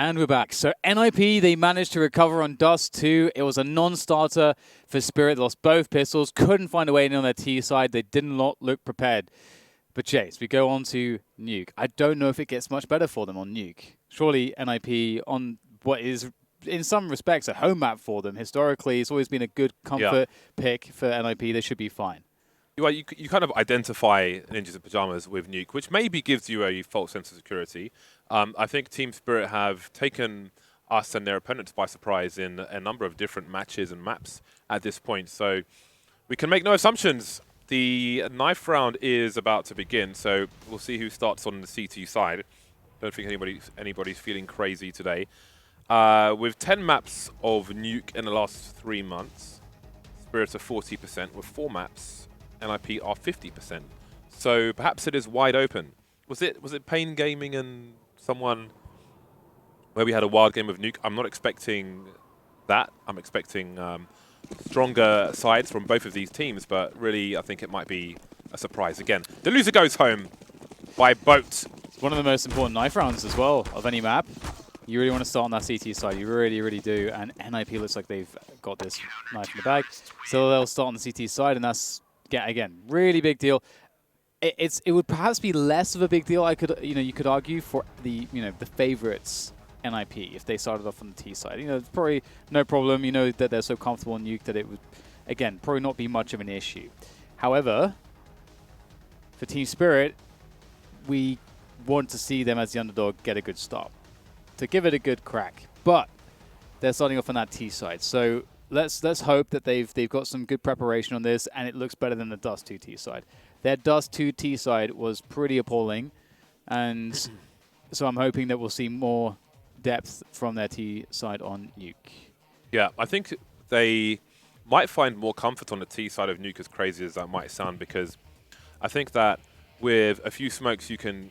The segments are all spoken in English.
And we're back. So NIP, they managed to recover on Dust 2. It was a non-starter for Spirit. They lost both pistols. Couldn't find a way in on their T side. They did not look prepared. But Chase, we go on to Nuke. I don't know if it gets much better for them on Nuke. Surely NIP on what is, in some respects, a home map for them. Historically, it's always been a good comfort pick for NIP. They should be fine. You kind of identify ninjas in pajamas with Nuke, which maybe gives you a false sense of security. I think Team Spirit have taken us and their opponents by surprise in a number of different matches and maps at this point. So we can make no assumptions. The knife round is about to begin, so we'll see who starts on the CT side. Don't think anybody's feeling crazy today. With 10 maps of Nuke in the last 3 months, Spirit are 40%. With 4 maps, NIP are 50%. So perhaps it is wide open. Was it Pain Gaming and someone where we had a wild game of Nuke? I'm not expecting that. I'm expecting stronger sides from both of these teams, but really I think it might be a surprise again. The loser goes home by boat. It's one of the most important knife rounds as well of any map. You really want to start on that CT side. You really, really do. And NIP looks like they've got this knife in the bag. So they'll start on the CT side, and that's, again, really big deal. It would perhaps be less of a big deal. You could argue for the favorites NIP if they started off on the T side. It's probably no problem. That they're so comfortable in Nuke that it would, again, probably not be much of an issue. However, for Team Spirit, we want to see them as the underdog get a good start, to give it a good crack. But they're starting off on that T side, so let's hope that they've got some good preparation on this, and it looks better than the Dust 2 T side. Their Dust 2 T side was pretty appalling, and so I'm hoping that we'll see more depth from their T side on Nuke. Yeah, I think they might find more comfort on the T side of Nuke, as crazy as that might sound, because I think that with a few smokes you can,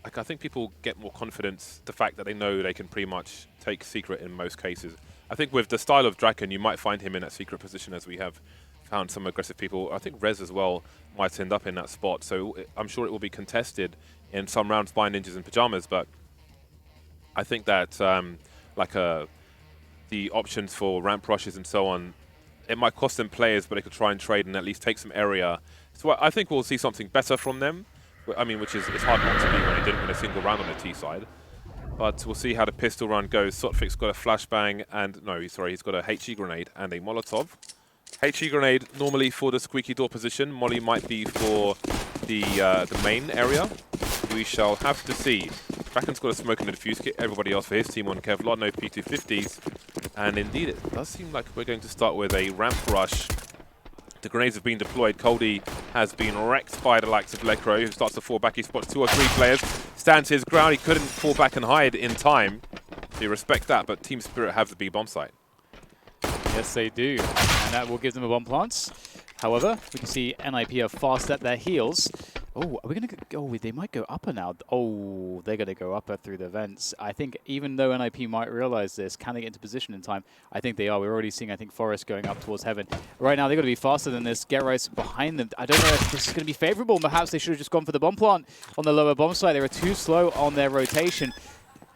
I think people get more confidence, the fact that they know they can pretty much take secret in most cases. I think with the style of Draken, you might find him in that secret position, as we have found some aggressive people. I think Rez as well might end up in that spot, so I'm sure it will be contested in some rounds by ninjas in pajamas, but I think that the options for ramp rushes and so on, it might cost them players, but they could try and trade and at least take some area. So I think we'll see something better from them. I mean, which is, it's hard not to be when they didn't win a single round on the T side. But we'll see how the pistol run goes. Sotfik's got a flashbang and, no, sorry, he's got a HE grenade and a Molotov. HE grenade normally for the squeaky door position. Molly might be for the main area. We shall have to see. Draken's got a smoke and a defuse kit. Everybody else for his team on Kevlar, no P250s. And indeed, it does seem like we're going to start with a ramp rush. The grenades have been deployed. Coldie has been wrecked by the likes of Lecro, who starts to fall back. He spots 2 or 3 players, stands his ground. He couldn't fall back and hide in time. So you respect that, but Team Spirit have the B bomb site. Yes, they do. And that will give them a bomb plant. However, we can see NIP are fast at their heels. Oh, are we going to go? Oh, they might go upper now. Oh, they're going to go upper through the vents. I think even though NIP might realize this, can they get into position in time? I think they are. We're already seeing, I think, Forest going up towards heaven. Right now, they've got to be faster than this. Get right behind them. I don't know if this is going to be favorable. Perhaps they should have just gone for the bomb plant on the lower bomb site. They were too slow on their rotation.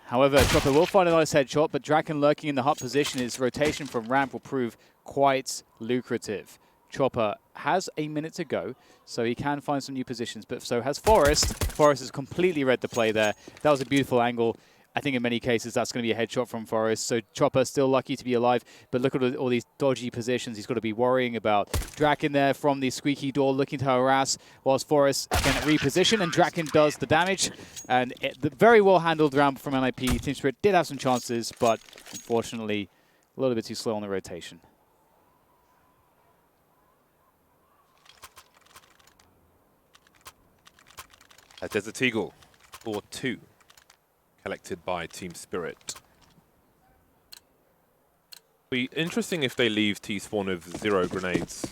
However, Chopper will find a nice headshot, but Draken lurking in the hut position, his rotation from ramp will prove quite lucrative. Chopper has a minute to go, so he can find some new positions, but so has Forest. Forest has completely read the play there. That was a beautiful angle. I think in many cases that's going to be a headshot from Forest, so Chopper still lucky to be alive, but look at all these dodgy positions he's got to be worrying about. Draken there from the squeaky door looking to harass, whilst Forest can reposition, and Draken does the damage. And the very well handled round from NIP. Team Spirit did have some chances, but unfortunately a little bit too slow on the rotation. A Desert Eagle, or 2, collected by Team Spirit. Be interesting if they leave T-spawn with 0 grenades.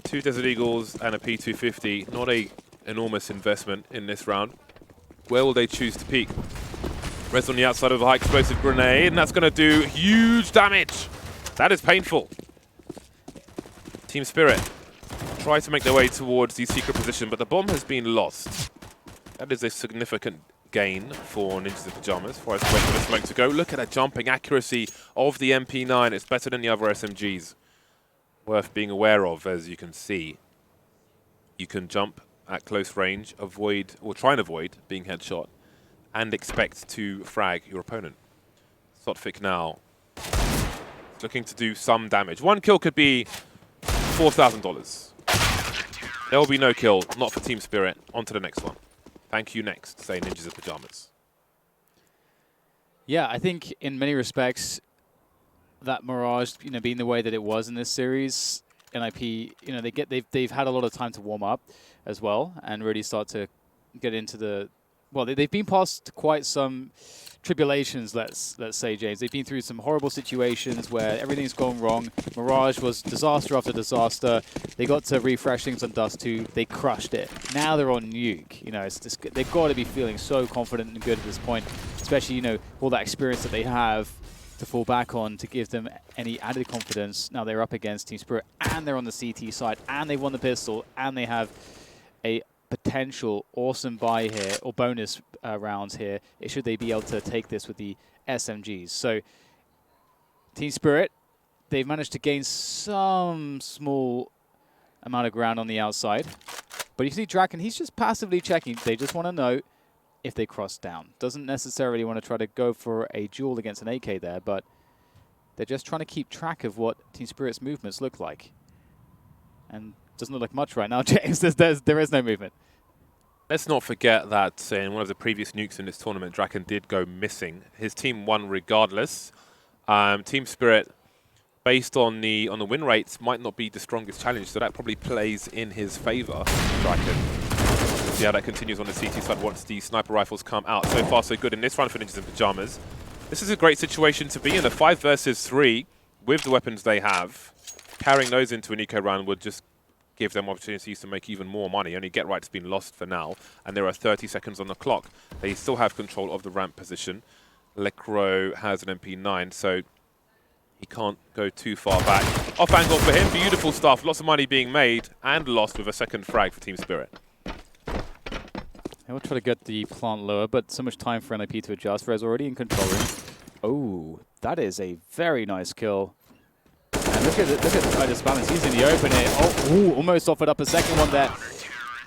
2 Desert Eagles and a P250, not a enormous investment in this round. Where will they choose to peek? Rest on the outside of a high explosive grenade, and that's going to do huge damage. That is painful. Team Spirit try to make their way towards the secret position, but the bomb has been lost. That is a significant gain for Ninjas in Pyjamas. Forrest waiting for the smoke to go. Look at that jumping accuracy of the MP9. It's better than the other SMGs. Worth being aware of, as you can see. You can jump at close range, avoid, or try and avoid being headshot, and expect to frag your opponent. Sotfik now looking to do some damage. One kill could be $4,000. There will be no kill, not for Team Spirit. On to the next one. Thank you next, say Ninjas in Pyjamas. Yeah, I think in many respects, that Mirage, being the way that it was in this series, NIP, they've had a lot of time to warm up as well and really start to get into the. Well, they've been past quite some tribulations, let's say, James. They've been through some horrible situations where everything's gone wrong. Mirage was disaster after disaster. They got to refresh things on Dust 2. They crushed it. Now they're on Nuke. They've got to be feeling so confident and good at this point, especially, all that experience that they have to fall back on to give them any added confidence. Now they're up against Team Spirit, and they're on the CT side, and they won the pistol, and they have a potential awesome buy here, or bonus rounds here, should they be able to take this with the SMGs. So Team Spirit, they've managed to gain some small amount of ground on the outside. But you see Draken, he's just passively checking. They just want to know if they cross down. Doesn't necessarily want to try to go for a duel against an AK there, but they're just trying to keep track of what Team Spirit's movements look like. And doesn't look like much right now, James. There is no movement. Let's not forget that in one of the previous nukes in this tournament, Draken did go missing. His team won regardless. Team Spirit, based on the win rates, might not be the strongest challenge, so that probably plays in his favor. Draken. See how that continues on the CT side once the sniper rifles come out. So far, so good in this run for Ninjas in Pyjamas. This is a great situation to be in. A 5 versus 3 with the weapons they have. Carrying those into an eco round would just give them opportunities to make even more money. Only Get Right's been lost for now, and there are 30 seconds on the clock. They still have control of the ramp position. Lecro has an MP9, so he can't go too far back. Off angle for him, beautiful stuff. Lots of money being made and lost with a second frag for Team Spirit. They will try to get the plant lower, but so much time for NIP to adjust. Rez already in control room. Oh, that is a very nice kill. And look at this balance. He's in the open here. Oh, almost offered up a second one there.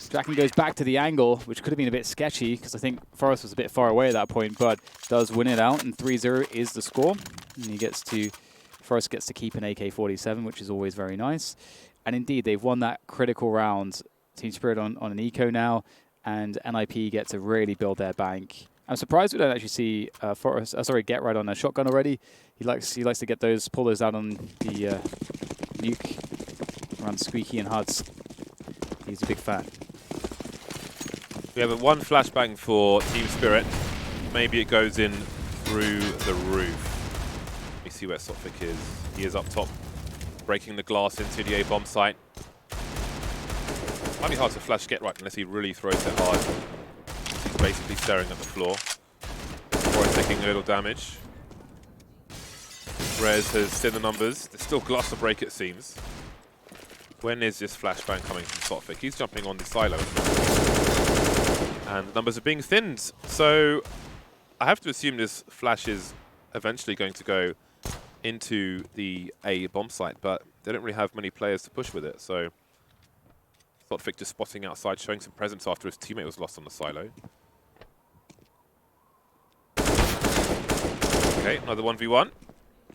Draken goes back to the angle, which could have been a bit sketchy because I think Forrest was a bit far away at that point, but does win it out, and 3-0 is the score. And Forrest gets to keep an AK-47, which is always very nice. And indeed, they've won that critical round. Team Spirit on an eco now, and NIP get to really build their bank. I'm surprised we don't actually see Get Right on a shotgun already. He likes to get those, pull those out on the Nuke, around Squeaky and Huds. He's a big fan. We have a one flashbang for Team Spirit. Maybe it goes in through the roof. Let me see where Sotfik is. He is up top, breaking the glass into the A bomb site. Might be hard to flash Get Right unless he really throws it hard. He's basically staring at the floor. Or taking a little damage. Rez has seen the numbers. There's still glass to break, it seems. When is this flashbang coming from Sotfik? He's jumping on the silo. And the numbers are being thinned. So I have to assume this flash is eventually going to go into the A bomb site, but they don't really have many players to push with it. So Sotfik just spotting outside, showing some presence after his teammate was lost on the silo. Okay, another 1v1.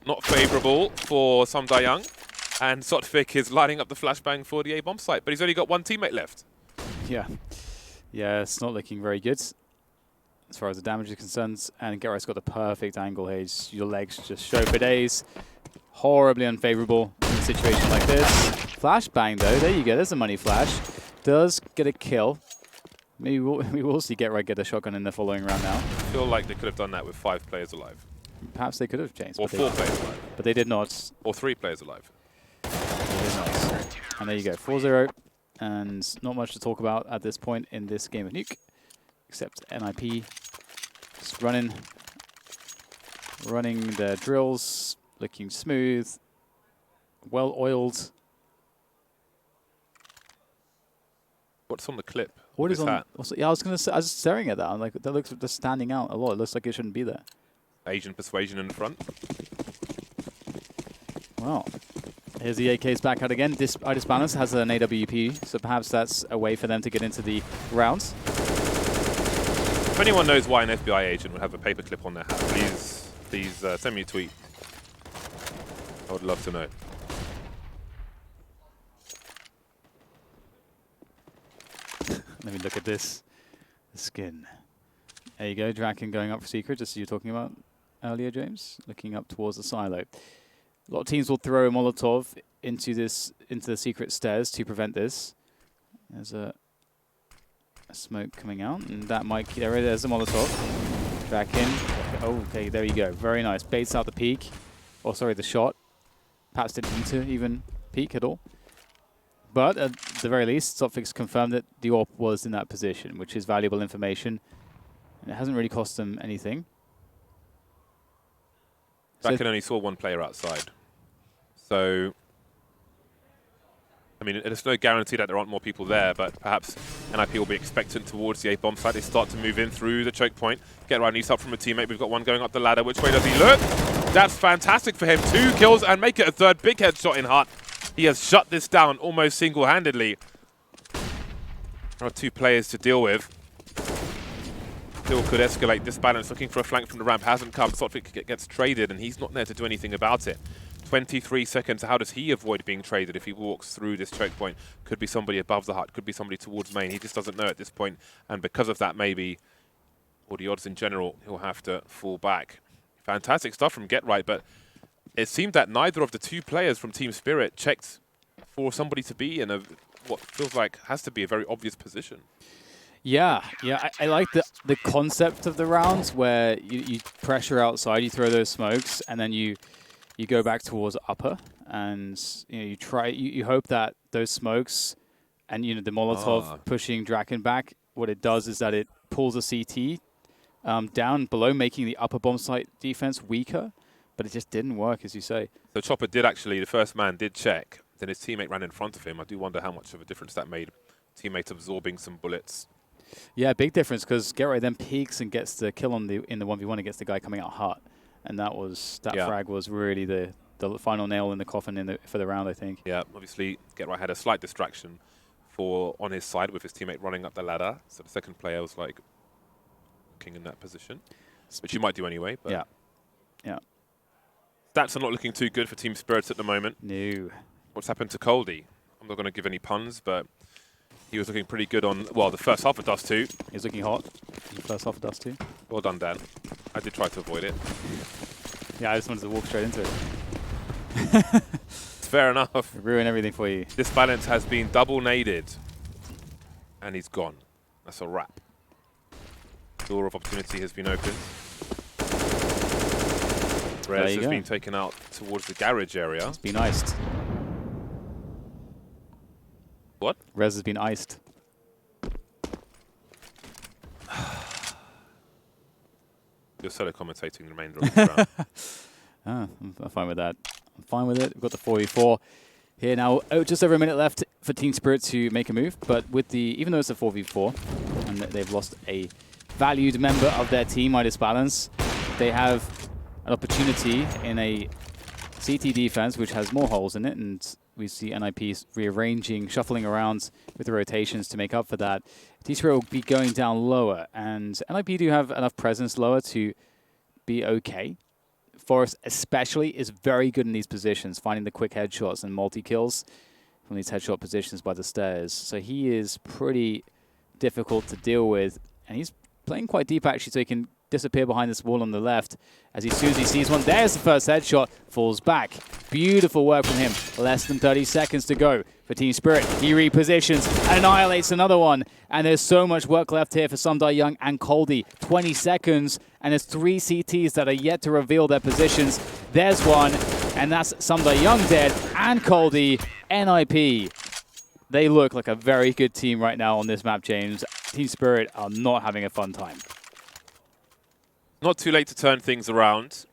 Not favourable for Sam Da-young. And Sotfik is lining up the flashbang for the A bomb site, but he's only got one teammate left. Yeah. Yeah, it's not looking very good as far as the damage is concerned. And Get Right's got the perfect angle here. Your legs just show for days. Horribly unfavourable in a situation like this. Flashbang though, there you go, there's a money flash. Does get a kill. Maybe we will see Get Right get a shotgun in the following round now. I feel like they could have done that with 5 players alive. Perhaps they could have changed. Or 4 players alive. But they did not. Or 3 players alive. And there you go, 4-0. And not much to talk about at this point in this game of Nuke. Except NIP just running their drills, looking smooth, well oiled. What's on the clip? What is on? hat. Yeah, I was gonna say. I was staring at that. I'm like, that looks just standing out a lot. It looks like it shouldn't be there. Asian persuasion in the front. Wow. Here's the AKs back out again. This Balance has an AWP, so perhaps that's a way for them to get into the rounds. If anyone knows why an FBI agent would have a paperclip on their hat, please send me a tweet. I would love to know. Let me look at this. The skin. There you go. Draken going up for Secret, just as you were talking about earlier, James. Looking up towards the silo. A lot of teams will throw a Molotov into the Secret stairs to prevent this. There's a smoke coming out, and that might... There's a Molotov. Draken. Oh, okay, there you go. Very nice. Baits out the peak. Oh, sorry, the shot. Perhaps didn't need to even peek at all. But at the very least, Sopfix confirmed that the AWP was in that position, which is valuable information. And it hasn't really cost them anything. Draken only saw one player outside. So, I mean, there's no guarantee that there aren't more people there, but perhaps NIP will be expectant towards the A-bomb site. They start to move in through the choke point. Get right, needs help from a teammate. We've got one going up the ladder. Which way does he look? That's fantastic for him. 2 kills and make it a third. Big headshot in Hut. He has shut this down almost single-handedly. There are 2 players to deal with. Still could escalate. This Balance looking for a flank from the ramp hasn't come. Sotfik gets traded and he's not there to do anything about it. 23 seconds. How does he avoid being traded if he walks through this choke point? Could be somebody above the hut, could be somebody towards main. He just doesn't know at this point, and because of that, maybe, or the odds in general, he'll have to fall back. Fantastic stuff from Get Right, but it seemed that neither of the 2 players from Team Spirit checked for somebody to be in what feels like has to be a very obvious position. Yeah, I like the concept of the rounds where you pressure outside, you throw those smokes, and then you go back towards upper, and you hope that those smokes and the Molotov pushing Draken back. What it does is that it pulls a CT down below, making the upper bomb site defense weaker. But it just didn't work, as you say. So Chopper did actually, the first man did check. Then his teammate ran in front of him. I do wonder how much of a difference that made. Teammate absorbing some bullets. Yeah, big difference, because Get Right then peeks and gets the kill in the 1v1 against the guy coming out hot. And that frag was really the final nail in the coffin for the round, I think. Yeah, obviously Get Right had a slight distraction on his side with his teammate running up the ladder. So the second player was like looking in that position, which you might do anyway. But yeah. Stats are not looking too good for Team Spirits at the moment. No. What's happened to Coldy? I'm not going to give any puns, but he was looking pretty good on, well, the first half of Dust 2. He was looking hot in the first half of Dust 2. Well done, Dan. I did try to avoid it. Yeah, I just wanted to walk straight into it. Fair enough. Ruin everything for you. This Balance has been double naded, and he's gone. That's a wrap. Door of opportunity has been opened. Rez has been taken out towards the garage area. It's been iced. What? Rez has been iced. You're solo commentating the remainder of the round. I'm fine with that. I'm fine with it. We've got the 4v4 here now. Oh, just over a minute left for Team Spirit to make a move. But with even though it's a 4v4 and they've lost a valued member of their team, Midas Balance, they have an opportunity in a CT defense which has more holes in it, and we see NIP rearranging, shuffling around with the rotations to make up for that. T-Spirit will be going down lower, and NIP do have enough presence lower to be okay. Forrest especially is very good in these positions, finding the quick headshots and multi-kills from these headshot positions by the stairs. So he is pretty difficult to deal with, and he's playing quite deep actually, so he can disappear behind this wall on the left. As soon as he sees one, there's the first headshot, falls back. Beautiful work from him. Less than 30 seconds to go for Team Spirit. He repositions, annihilates another one, and there's so much work left here for Sumdai Young and Coldy. 20 seconds, and there's 3 CTs that are yet to reveal their positions. There's one, and that's Sumdai Young dead, and Coldy, NIP. They look like a very good team right now on this map, James. Team Spirit are not having a fun time. Not too late to turn things around.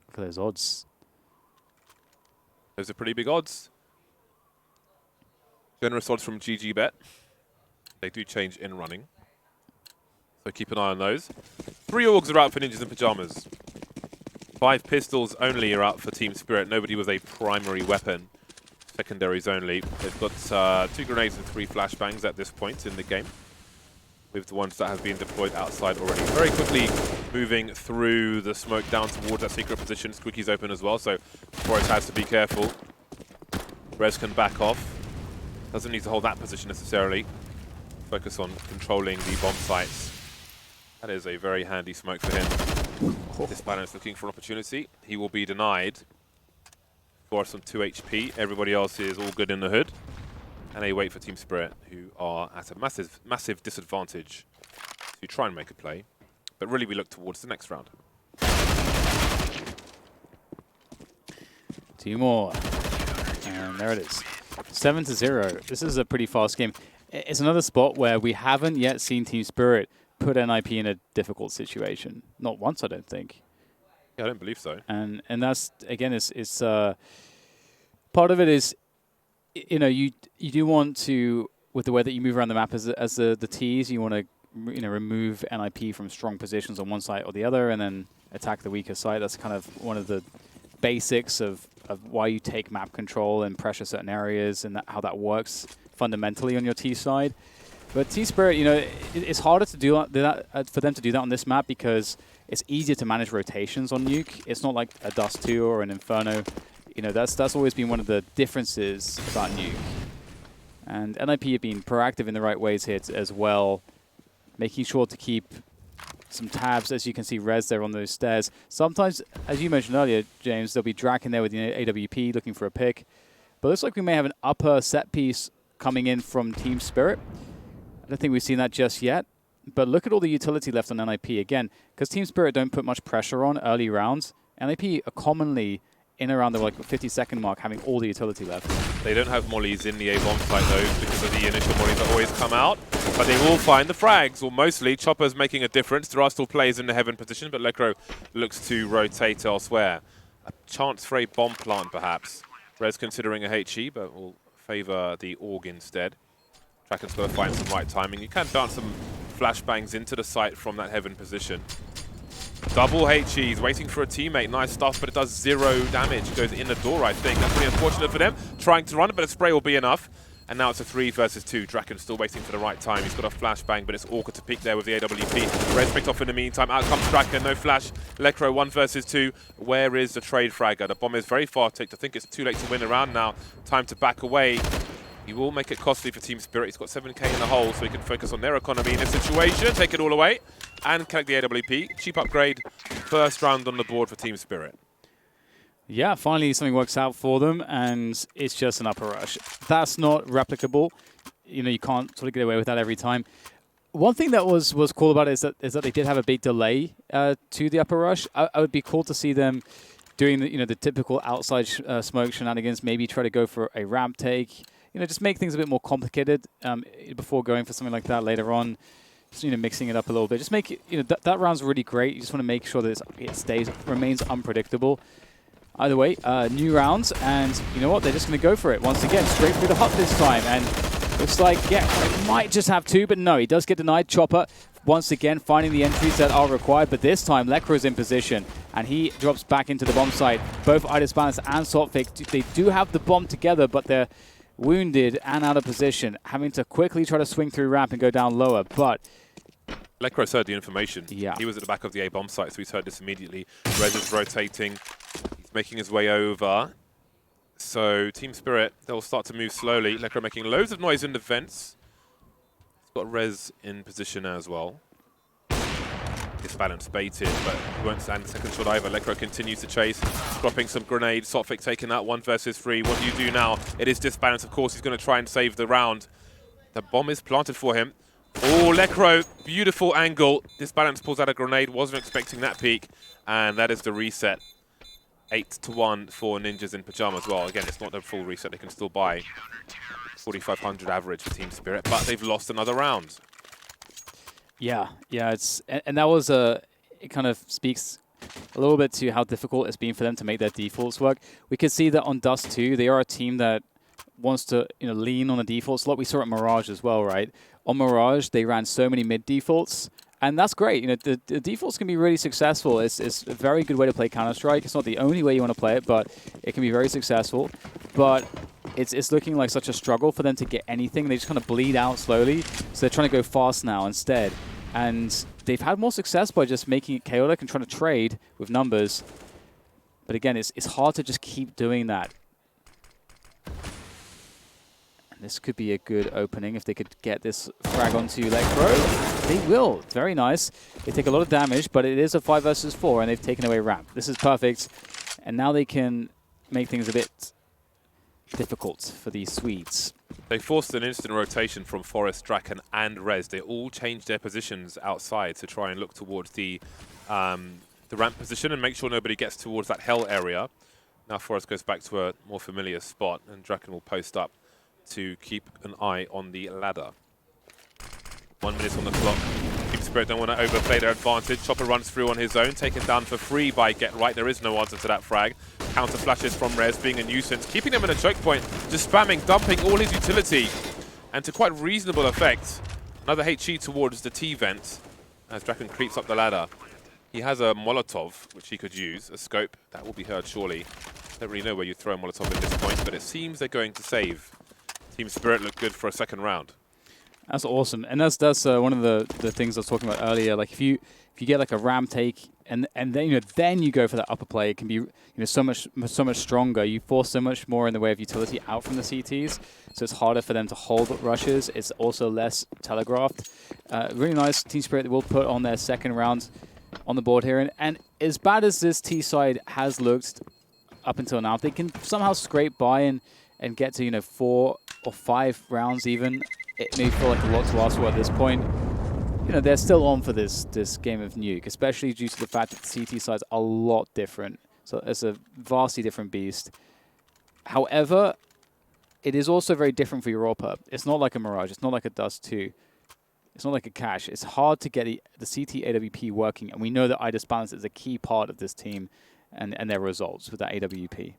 Look at those odds. Those are pretty big odds. Generous odds from GG Bet. They do change in running, so keep an eye on those. 3 Orgs are out for Ninjas in Pyjamas. 5 pistols only are out for Team Spirit. Nobody with a primary weapon. Secondaries only. They've got 2 grenades and 3 flashbangs at this point in the game, with the ones that have been deployed outside already. Very quickly moving through the smoke down towards that secret position. Squeaky's open as well, so Forrest has to be careful. Rez can back off. Doesn't need to hold that position necessarily. Focus on controlling the bomb sites. That is a very handy smoke for him. This balance looking for an opportunity. He will be denied. Forrest on 2 HP. Everybody else is all good in the hood. And they wait for Team Spirit, who are at a massive disadvantage to try and make a play. But really we look towards the next round. 2 more. And there it is. 7-0. This is a pretty fast game. It's another spot where we haven't yet seen Team Spirit put NIP in a difficult situation. Not once, I don't think. Yeah, I don't believe so. And that's, again, it's part of it is, you know, you do want to, with the way that you move around the map as the Ts, you want to, you know, remove NIP from strong positions on one side or the other and then attack the weaker side. That's kind of one of the basics of why you take map control and pressure certain areas and how that works fundamentally on your T side. But Team Spirit, you know, it's harder to do that for them to do that on this map because it's easier to manage rotations on Nuke. It's not like a Dust 2 or an Inferno. You know, that's always been one of the differences about Nuke. And NIP have been proactive in the right ways here as well, making sure to keep some tabs. As you can see, Rez there on those stairs. Sometimes, as you mentioned earlier, James, there'll be Drac in there with the AWP looking for a pick. But it looks like we may have an upper set piece coming in from Team Spirit. I don't think we've seen that just yet. But look at all the utility left on NIP. Again, because Team Spirit don't put much pressure on early rounds, NIP are commonly in around the 50-second mark having all the utility left. They don't have mollies in the A-bomb site though because of the initial mollies that always come out. But they will find the frags, or mostly. Chopper's making a difference. There are still players in the heaven position, but Lekro looks to rotate elsewhere. A chance for a bomb plant perhaps. Rez considering a HE, but will favour the AUG instead. Tracken's got to find some right timing. You can bounce some flashbangs into the site from that heaven position. Double HEs, waiting for a teammate. Nice stuff, but it does 0 damage. Goes in the door, I think. That's really unfortunate for them. Trying to run it, but a spray will be enough. And now it's a 3 versus 2. Draken still waiting for the right time. He's got a flashbang, but it's awkward to peek there with the AWP. Red's picked off in the meantime. Out comes Draken, no flash. Lekro 1 versus 2. Where is the trade fragger? The bomb is very far ticked. I think it's too late to win around now. Time to back away. He will make it costly for Team Spirit. He's got 7k in the hole, so he can focus on their economy in this situation. Take it all away and collect the AWP. Cheap upgrade. First round on the board for Team Spirit. Yeah, finally something works out for them, and it's just an upper rush. That's not replicable. You know, you can't sort of get away with that every time. One thing that was cool about it is that they did have a big delay to the upper rush. I would be cool to see them doing the typical outside smoke shenanigans. Maybe try to go for a ramp take. You know, just make things a bit more complicated before going for something like that later on. Just, you know, mixing it up a little bit. Just make it, you know, that round's really great. You just want to make sure that it remains unpredictable. Either way, new rounds, and you know what? They're just going to go for it once again, straight through the hut this time. And looks like, yeah, they might just have 2, but no, he does get denied. Chopper once again finding the entries that are required, but this time Lekro's in position, and he drops back into the bomb site. Both Idis Balance and Saltfake, they do have the bomb together, but they're wounded and out of position, having to quickly try to swing through ramp and go down lower, but Lekro's heard the information. Yeah. He was at the back of the A-bomb site, so he's heard this immediately. Rez is rotating. He's making his way over. So Team Spirit, they'll start to move slowly. Lekro making loads of noise in the fence. He's got Rez in position as well. Disbalance baited, but he won't stand the second shot either. Lekro continues to chase, dropping some grenades. Saltfake taking that 1 versus 3. What do you do now? It is Disbalance, of course. He's going to try and save the round. The bomb is planted for him. Oh, Lekro, beautiful angle. Disbalance pulls out a grenade. Wasn't expecting that peek, and that is the reset. 8-1 for Ninjas in Pyjamas. Well, again, it's not the full reset. They can still buy 4,500 average for Team Spirit, but they've lost another round. yeah, and that was it kind of speaks a little bit to how difficult it's been for them to make their defaults work. We could see that on Dust 2, they are a team that wants to lean on the defaults a lot. We saw it at Mirage as well, right? On Mirage, they ran so many mid defaults, and that's great. The defaults can be really successful. It's a very good way to play Counter-Strike. It's not the only way you want to play it, but it can be very successful. But it's looking like such a struggle for them to get anything. They just kind of bleed out slowly, so they're trying to go fast now instead. And they've had more success by just making it chaotic and trying to trade with numbers. But again, it's hard to just keep doing that. And this could be a good opening if they could get this frag onto Electro. They will. It's very nice. They take a lot of damage, but it is a 5 versus 4, and they've taken away ramp. This is perfect. And now they can make things a bit difficult for these Swedes. They forced an instant rotation from Forest, Draken, and Rez. They all changed their positions outside to try and look towards the ramp position and make sure nobody gets towards that hell area. Now Forest goes back to a more familiar spot, and Draken will post up to keep an eye on the ladder. 1 minute on the clock. Team Spirit don't want to overplay their advantage. Chopper runs through on his own, taken down for free by Get Right. There is no answer to that frag. Counter flashes from Rez, being a nuisance, keeping them in a choke point, just spamming, dumping all his utility, and to quite reasonable effect. Another HE towards the T-vent as Draken creeps up the ladder. He has a Molotov, which he could use, a scope. That will be heard, surely. Don't really know where you throw a Molotov at this point, but it seems they're going to save. Team Spirit look good for a second round. That's awesome, and that's one of the things I was talking about earlier. Like if you get like a ram take, and then then you go for that upper play, it can be so much stronger. You force so much more in the way of utility out from the CTs, so it's harder for them to hold rushes. It's also less telegraphed. Really nice. Team Spirit will put on their second round on the board here, and as bad as this T side has looked up until now, if they can somehow scrape by and get to 4 or 5 rounds even. It may feel like a lot to ask for at this point. They're still on for this game of Nuke, especially due to the fact that the CT side's a lot different. So it's a vastly different beast. However, it is also very different for Europa. It's not like a Mirage. It's not like a Dust 2. It's not like a Cash. It's hard to get the CT AWP working, and we know that IDIS balance is a key part of this team and their results with that AWP.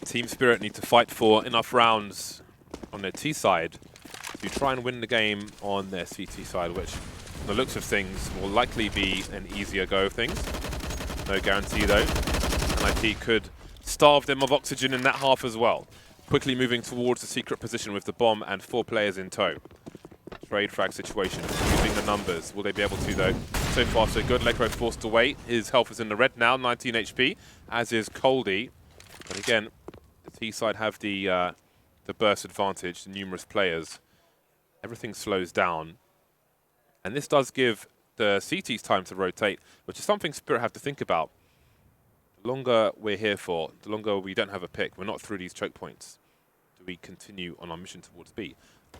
Team Spirit need to fight for enough rounds on their T side to try and win the game on their CT side, which, from the looks of things, will likely be an easier go of things. No guarantee, though. NIP could starve them of oxygen in that half as well. Quickly moving towards the secret position with the bomb and 4 players in tow. Trade frag situation, using the numbers. Will they be able to, though? So far, so good. Lekro forced away. His health is in the red now, 19 HP, as is Coldy. But again, the T side have the burst advantage, the numerous players. Everything slows down. And this does give the CTs time to rotate, which is something Spirit have to think about. The longer we're here for, the longer we don't have a pick. We're not through these choke points. Do we continue on our mission towards B?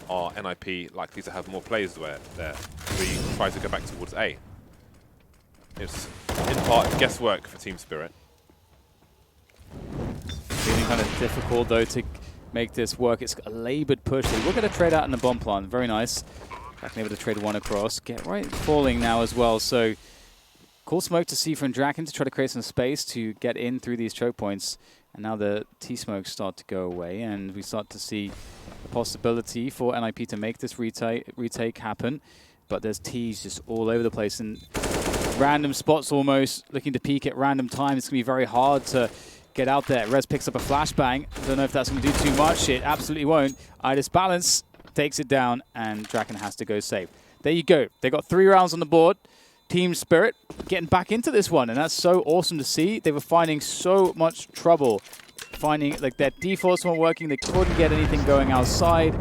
Are NIP likely to have more players there? Do we try to go back towards A? It's in part guesswork for Team Spirit. Feeling kind of difficult, though, to make this work. It's a laboured push. They will get a trade out in the bomb plant. Very nice. Draken able to trade one across. Get right falling now as well. So cool smoke to see from Draken to try to create some space to get in through these choke points. And now the T-smokes start to go away, and we start to see the possibility for NIP to make this retake happen. But there's T's just all over the place, and random spots almost, looking to peek at random times. It's going to be very hard to get out there. Rez picks up a flashbang. Don't know if that's going to do too much. It absolutely won't. IDIS balance takes it down, and Draken has to go save. There you go. They got 3 rounds on the board. Team Spirit getting back into this one, and that's so awesome to see. They were finding so much trouble. Finding, like, their defaults weren't working. They couldn't get anything going outside.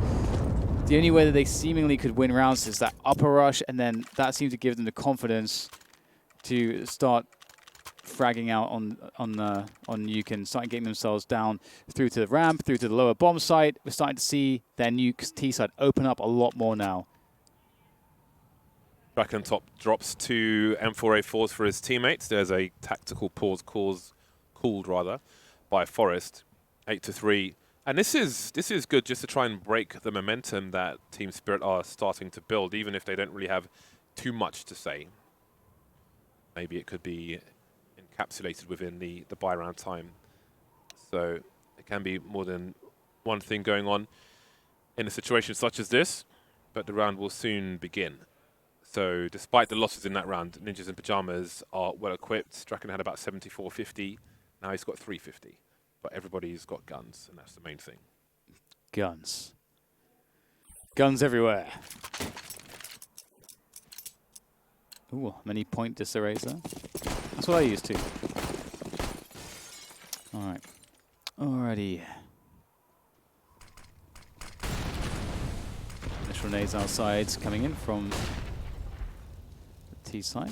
The only way that they seemingly could win rounds is that upper rush, and then that seemed to give them the confidence to start fragging out on Nuke and starting getting themselves down through to the ramp, through to the lower bomb site. We're starting to see their Nuke T side open up a lot more now. Draken top drops 2 M4A4s for his teammates. There's a tactical pause called by Forest, 8-3. And this is good just to try and break the momentum that Team Spirit are starting to build, even if they don't really have too much to say. Maybe it could be encapsulated within the buy round time So it can be more than one thing going on in a situation such as this, but the round will soon begin. So despite the losses in that round, Ninjas in Pyjamas are well equipped. Draken had about 74-50. Now he's got 350. But everybody's got guns, and that's the main thing. Guns. Guns everywhere. Ooh, many point disarrays there. That's what I used to. All right. Alrighty. Initial nades outside coming in from the T side.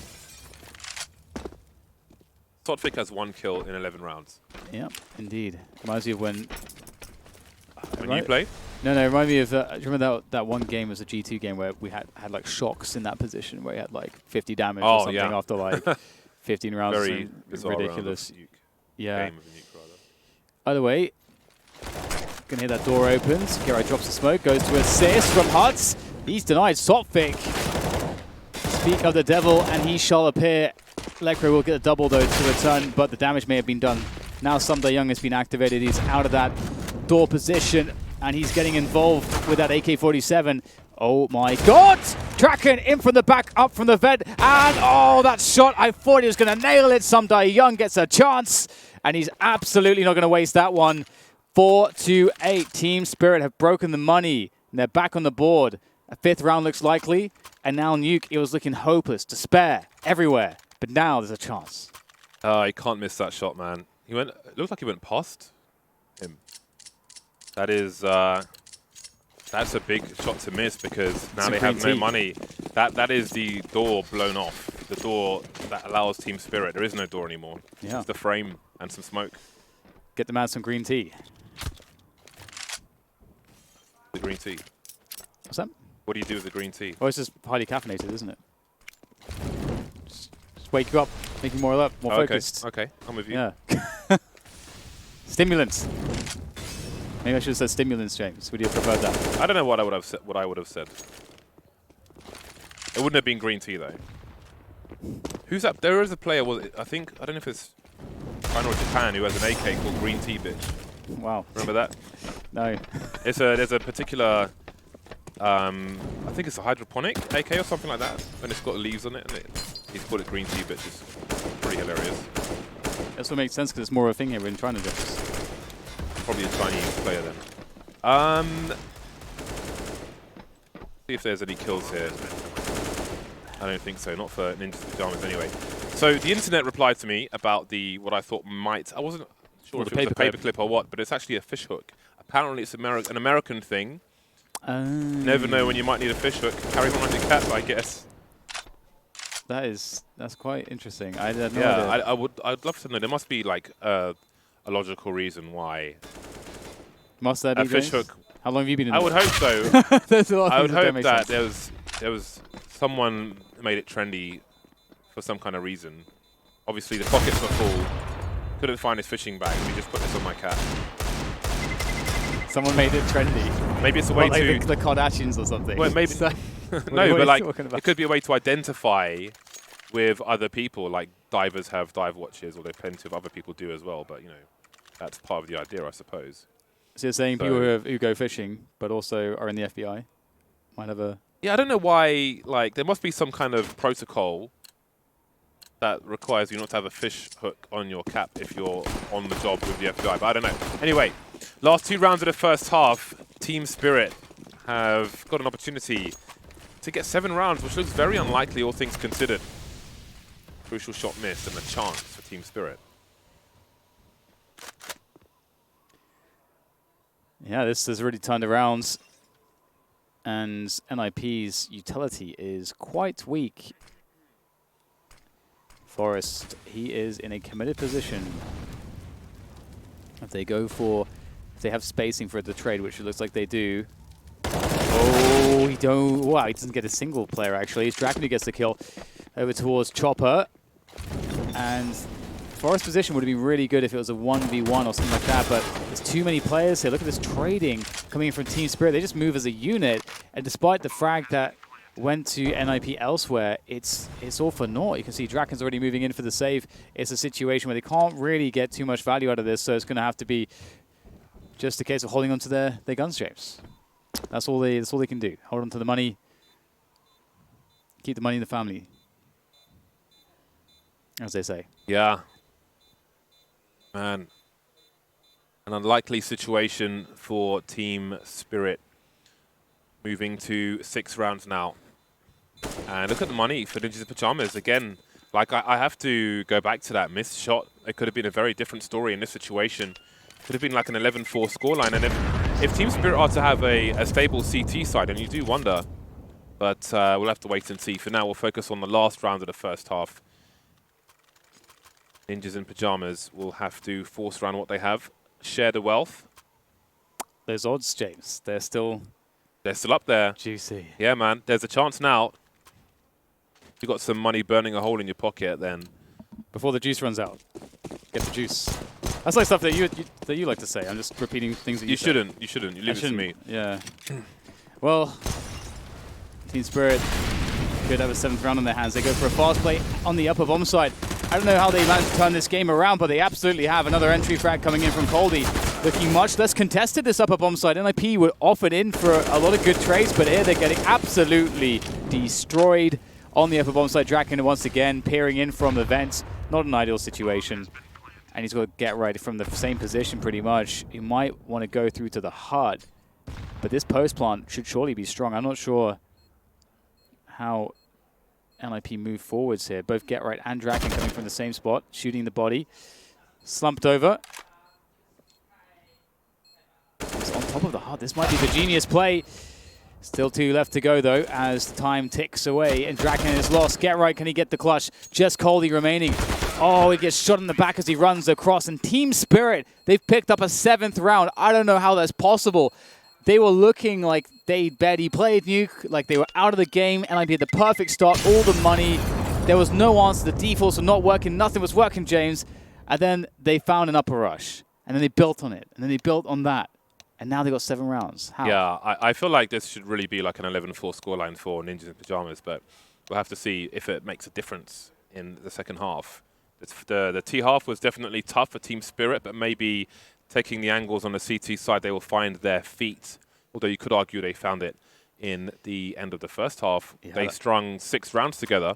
Sotfik has 1 kill in 11 rounds. Yep, indeed. Reminds me of when You play? No, remind me of, do you remember that one game was a G2 game where we had like shocks in that position where he had like 50 damage or something after like 15 rounds. Very ridiculous. Round of Nuke. Yeah. Game of Nuke, rather. Either way, gonna hear that door opens. Gero drops the smoke, goes to assist from Huts. He's denied Sotfik. Speak of the devil, and he shall appear. Lekro will get a double though to return, but the damage may have been done. Now Sumda Young has been activated. He's out of that door position, and he's getting involved with that AK-47. Oh my God! Draken in from the back, up from the vent, and oh, that shot! I thought he was going to nail it. Sumda Young gets a chance, and he's absolutely not going to waste that one. 4-8. Team Spirit have broken the money, and they're back on the board. A 5th round looks likely, and now Nuke, it was looking hopeless, despair, everywhere. But now there's a chance. He can't miss that shot, man. He went. It looked like he went past him. That is. That's a big shot to miss because now they have no money. That is the door blown off. The door that allows Team Spirit. There is no door anymore. Yeah. It's the frame and some smoke. Get the man some green tea. The green tea. What's that? What do you do with the green tea? Oh, it's just highly caffeinated, isn't it? Just wake you up, make you more focused. Okay, I'm with you. Yeah. Stimulants. Maybe I should have said stimulants, James. Would you have preferred that? I don't know what I would have said. What I would have said. It wouldn't have been green tea though. Who's that? There is a player. I think I don't know if it's China or Japan who has an AK called Green Tea Bitch. Wow. Remember that? No. There's a particular. I think it's a hydroponic AK or something like that, and it's got leaves on it, and he's called it Green Tea Bitch. It's pretty hilarious. That's what makes sense because it's more of a thing here in China. Probably a Chinese player then. See if there's any kills here. I don't think so. Not for Ninjas Pyjamas anyway. So the internet replied to me about what I thought might. I wasn't sure if it was a paperclip or what, but it's actually a fishhook. Apparently it's an American thing. Never know when you might need a fishhook. Carry one on your cap, I guess. That's quite interesting. I had no idea. I'd love to know. There must be like a logical reason why. Must there be a fishhook? How long have you been in I would hope so. I would hope that there was someone made it trendy for some kind of reason. Obviously, the pockets were full. Couldn't find his fishing bag. Let me just put this on my cap. Someone made it trendy. Maybe it's a way like the Kardashians or something. Well, maybe no, but like it could be a way to identify with other people. Like divers have dive watches, or plenty of other people do as well. But you know, that's part of the idea, I suppose. So you're saying people who go fishing, but also are in the FBI, might have a... Yeah, I don't know why, like, there must be some kind of protocol that requires you not to have a fish hook on your cap if you're on the job with the FBI, but I don't know. Anyway, last 2 rounds of the first half, Team Spirit have got an opportunity to get 7 rounds, which looks very unlikely, all things considered. Crucial shot missed and a chance for Team Spirit. Yeah, this has really turned around, and NIP's utility is quite weak. Forest, he is in a committed position. If they they have spacing for the trade, which it looks like they do. Oh, he doesn't get a single player actually. It's Draken who gets the kill over towards Chopper, and Forest position would have been really good if it was a 1v1 or something like that, but there's too many players here. Look at this trading coming in from Team Spirit. They just move as a unit, and despite the frag that went to NIP elsewhere, it's all for naught. You can see Draken's already moving in for the save. It's a situation where they can't really get too much value out of this, so it's going to have to be just a case of holding on to their guns, James. That's all they can do. Hold on to the money. Keep the money in the family, as they say. Yeah. Man. An unlikely situation for Team Spirit. Moving to 6 rounds now. And look at the money for Ninjas in Pyjamas. Again, like I have to go back to that missed shot. It could have been a very different story in this situation. Could have been like an 11-4 scoreline. And if Team Spirit are to have a stable CT side, and you do wonder, but we'll have to wait and see. For now, we'll focus on the last round of the first half. Ninjas in Pyjamas will have to force around what they have. Share the wealth. Those odds, James, they're still up there. Juicy. Yeah, man. There's a chance now. You got some money burning a hole in your pocket then. Before the juice runs out, get the juice. That's like stuff that you like to say. I'm just repeating things that you shouldn't. You shouldn't. You leave it to me. Yeah. Well, Team Spirit could have a 7th round on their hands. They go for a fast play on the upper bomb side. I don't know how they managed to turn this game around, but they absolutely have. Another entry frag coming in from Coldy. Looking much less contested, this upper bomb side. NIP were offered in for a lot of good trades, but here they're getting absolutely destroyed on the upper bomb side. Draken once again peering in from the vent. Not an ideal situation. And he's got to get right from the same position pretty much. He might want to go through to the hut. But this post plant should surely be strong. I'm not sure how NIP move forwards here. Both Get Right and Draken coming from the same spot, shooting the body. Slumped over. It's on top of the hut. This might be the genius play. Still 2 left to go, though, as time ticks away. And Draken is lost. Get Right, can he get the clutch? Just Coldy remaining. Oh, he gets shot in the back as he runs across. And Team Spirit, they've picked up a 7th round. I don't know how that's possible. They were looking like they barely played Nuke, like they were out of the game. NIP had the perfect start, all the money. There was no answer. The defaults were not working. Nothing was working, James. And then they found an upper rush. And then they built on it. And then they built on that. And now they got 7 rounds. How? Yeah, I feel like this should really be like an 11-4 scoreline for Ninjas in Pyjamas, but we'll have to see if it makes a difference in the second half. The T half was definitely tough for Team Spirit, but maybe taking the angles on the CT side, they will find their feet. Although you could argue they found it in the end of the first half. Yeah, they strung 6 rounds together.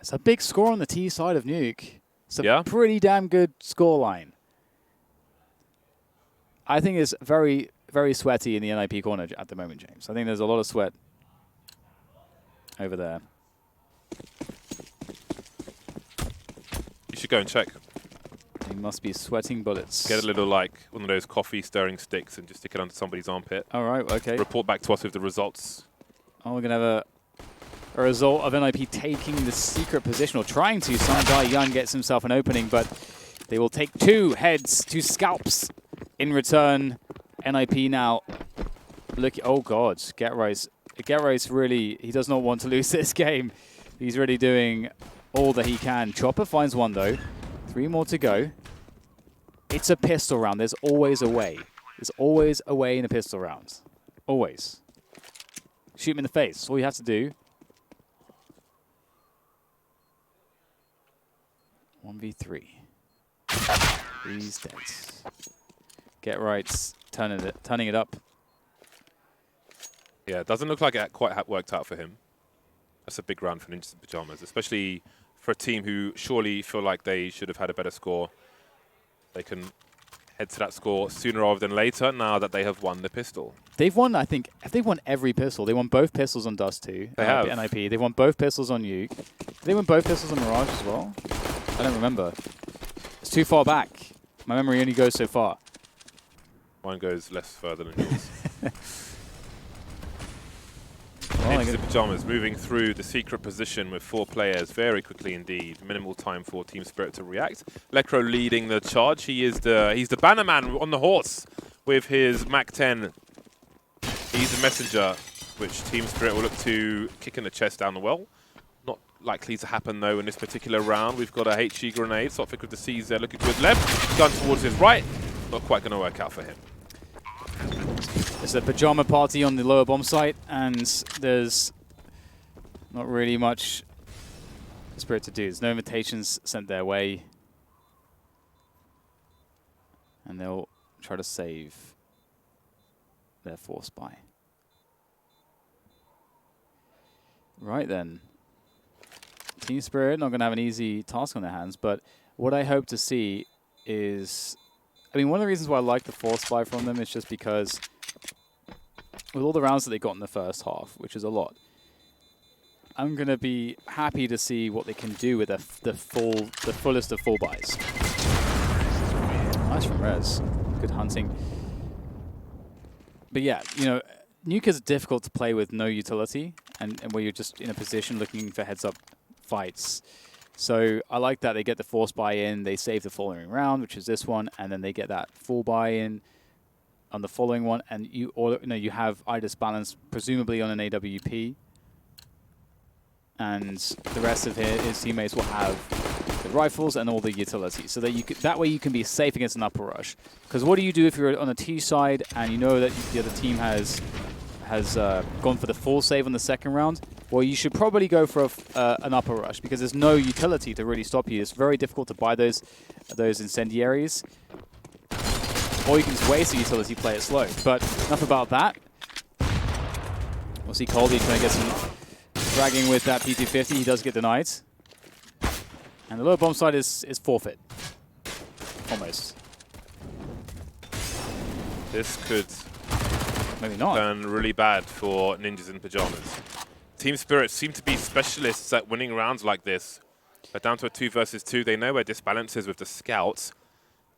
It's a big score on the T side of Nuke. It's a pretty damn good scoreline. I think it's very, very sweaty in the NIP corner at the moment, James. I think there's a lot of sweat over there. You should go and check. He must be sweating bullets. Get a little, like, one of those coffee stirring sticks and just stick it under somebody's armpit. All right, okay. Report back to us with the results. Oh, we're going to have a result of NIP taking the secret position, or trying to. Sanjay Young gets himself an opening, but they will take 2 heads, 2 scalps in return. NIP now look. Oh, God. Get Right really, he does not want to lose this game. He's really doing all that he can. Chopper finds one, though. 3 more to go. It's a pistol round. There's always a way. There's always a way in a pistol round. Always. Shoot him in the face. That's all you have to do. 1v3. He's dead. Get Right's turning it up. Yeah, it doesn't look like it quite worked out for him. That's a big round for Ninjas in Pyjamas, especially for a team who surely feel like they should have had a better score. They can head to that score sooner rather than later now that they have won the pistol. They've won, I think, they've won every pistol. They won both pistols on Dust 2. They have. NIP. They won both pistols on Nuke. They won both pistols on Mirage as well? I don't remember. It's too far back. My memory only goes so far. Mine goes less further than yours. Ninjas in Pyjamas moving through the secret position with 4 players very quickly indeed. Minimal time for Team Spirit to react. Lecro leading the charge. He's the banner man on the horse with his Mac 10. He's the messenger, which Team Spirit will look to kick in the chest down the well. Not likely to happen though in this particular round. We've got a HE grenade. Sophic with the C's there looking to his left. Gun towards his right. Not quite going to work out for him. There's a pajama party on the lower bomb site, and there's Not really much for Spirit to do. There's no invitations sent their way. And they'll try to save their force buy. Right then. Team Spirit not going to have an easy task on their hands, but what I hope to see is... I mean, one of the reasons why I like the force buy from them is just because with all the rounds that they got in the first half, which is a lot, I'm going to be happy to see what they can do with the fullest of full buys. Nice from Rez. Good hunting. But yeah, you know, Nuke is difficult to play with no utility and where you're just in a position looking for heads-up fights. So I like that they get the force buy-in, they save the following round, which is this one, and then they get that full buy-in on the following one, and you have Idis balance presumably on an AWP, and the rest of his teammates will have the rifles and all the utilities, so that that way you can be safe against an upper rush. Because what do you do if you're on a T side and you know that the other team has gone for the full save on the second round? Well, you should probably go for an upper rush because there's no utility to really stop you. It's very difficult to buy those incendiaries. Or you can just waste the utility, play it slow. But enough about that. We'll see Colby trying to get some dragging with that P250. He does get denied. And the lower bomb side is forfeit. Almost. This could maybe not turn really bad for Ninjas in Pajamas. Team Spirit seem to be specialists at winning rounds like this. They're down to a 2 versus 2. They know where disbalance is with the scouts.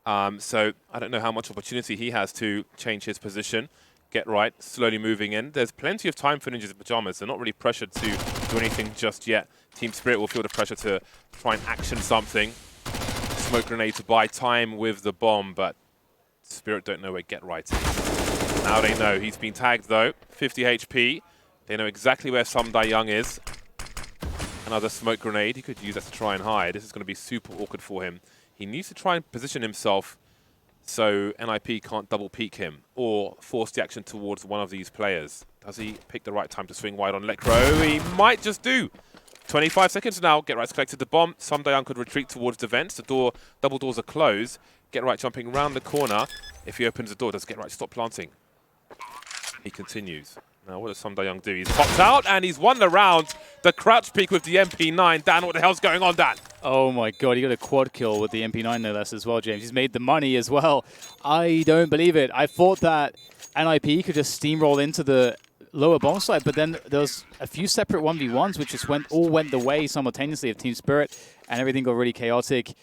So I don't know how much opportunity he has to change his position, get right, slowly moving in. There's plenty of time for Ninjas in Pajamas. They're not really pressured to do anything just yet. Team Spirit will feel the pressure to try and action something. Smoke grenade to buy time with the bomb, but Spirit don't know where get right is. Now they know. He's been tagged though, 50 HP. They know exactly where Sum Dai Young is. Another smoke grenade. He could use that to try and hide. This is going to be super awkward for him. He needs to try and position himself so NIP can't double peek him or force the action towards one of these players. Does he pick the right time to swing wide on Lekro? He might just do. 25 seconds now. Get Right's collected the bomb. Sum Dai Young could retreat towards the vents. The double doors are closed. Get Right jumping around the corner. If he opens the door, does Get Right stop planting? He continues. Now, what does Sum Dai Young do? He's popped out, and he's won the round. The crouch peek with the MP9. Dan, what the hell's going on, Dan? Oh, my God. He got a quad kill with the MP9, no less, as well, James. He's made the money as well. I don't believe it. I thought that NIP could just steamroll into the lower bomb side, but then there was a few separate 1v1s, which just all went the way simultaneously of Team Spirit, and everything got really chaotic.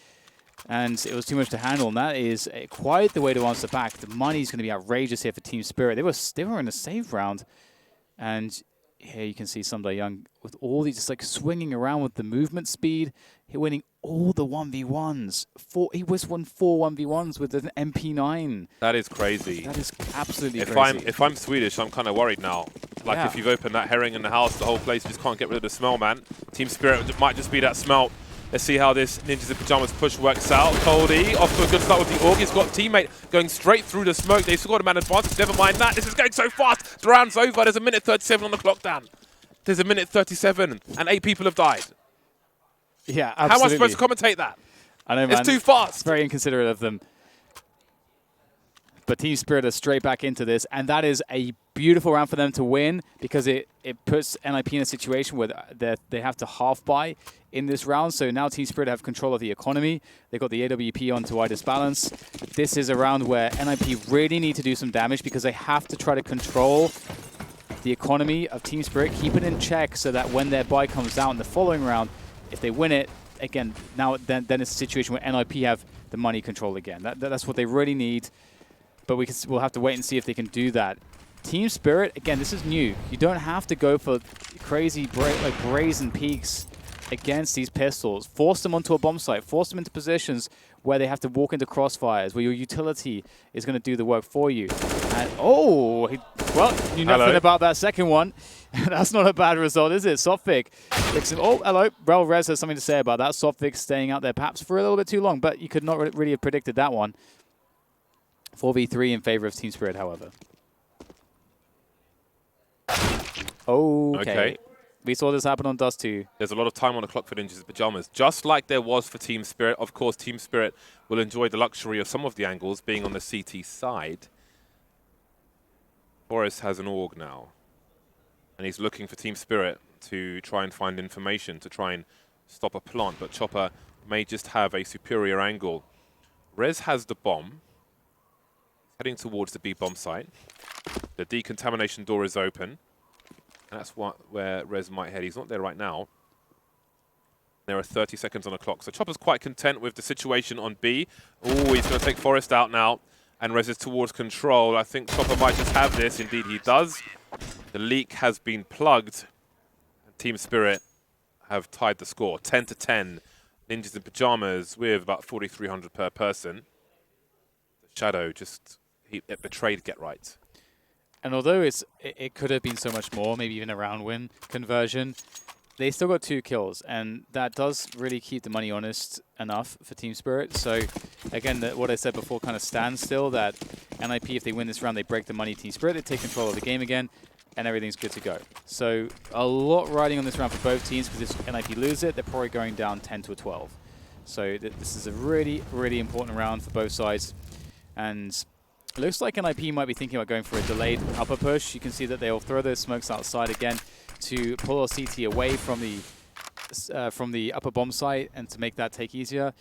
And it was too much to handle, and that is quite the way to answer back. The money's going to be outrageous here for Team Spirit. They were in a save round. And here you can see Sum Dai Young with all these, just like swinging around with the movement speed. He's winning all the 1v1s. He was won 4 1v1s with an MP9. That is crazy. That is absolutely crazy. If I'm Swedish, I'm kind of worried now. Like, if you've opened that herring in the house, the whole place, you just can't get rid of the smell, man. Team Spirit might just be that smell. Let's see how this Ninjas in Pajamas push works out. Coldy off to a good start with the Aug. He's got a teammate going straight through the smoke. They've scored a man advantage. Never mind that. This is going so fast. The round's over. There's a minute 37 on the clock, Dan. There's a minute 37, and 8 people have died. Yeah, absolutely. How am I supposed to commentate that? I know, man. It's too fast. It's very inconsiderate of them. But Team Spirit are straight back into this, and that is a beautiful round for them to win because it puts NIP in a situation where they have to half buy in this round. So now Team Spirit have control of the economy. They've got the AWP onto Idis balance. This is a round where NIP really need to do some damage because they have to try to control the economy of Team Spirit, keep it in check so that when their buy comes out in the following round, if they win it, again, then it's a situation where NIP have the money control again. That's what they really need. But we'll have to wait and see if they can do that. Team Spirit, again, this is new. You don't have to go for crazy brazen peaks against these pistols. Force them onto a bomb site. Force them into positions where they have to walk into crossfires, where your utility is going to do the work for you. And well, you know nothing about that second one. That's not a bad result, is it? Softvic. Oh, hello. Rel Rez has something to say about that. Softvic staying out there perhaps for a little bit too long, but you could not really have predicted that one. 4v3 in favor of Team Spirit, however. Okay. We saw this happen on Dust 2. There's a lot of time on the clock for Ninjas in Pajamas, just like there was for Team Spirit. Of course, Team Spirit will enjoy the luxury of some of the angles being on the CT side. Forrest has an AUG now, and he's looking for Team Spirit to try and find information, to try and stop a plant, but Chopper may just have a superior angle. Rez has the bomb. He's heading towards the B bomb site. The decontamination door is open. That's where Rez might head. He's not there right now. There are 30 seconds on the clock. So Chopper's quite content with the situation on B. Oh, he's going to take Forrest out now. And Rez is towards control. I think Chopper might just have this. Indeed, he does. The leak has been plugged. And Team Spirit have tied the score. 10-10. Ninjas in Pajamas with about 4,300 per person. The Shadow just it betrayed Get Right. And although it could have been so much more, maybe even a round win conversion, they still got 2 kills, and that does really keep the money honest enough for Team Spirit. So again, what I said before kind of stands still, that NIP, if they win this round, they break the money. Team Spirit, they take control of the game again, and everything's good to go. So a lot riding on this round for both teams, because if NIP lose it, they're probably going down 10-12. So this is a really, really important round for both sides. And it looks like NIP might be thinking about going for a delayed upper push. You can see that they'll throw those smokes outside again to pull our CT away from the upper bomb site and to make that take easier.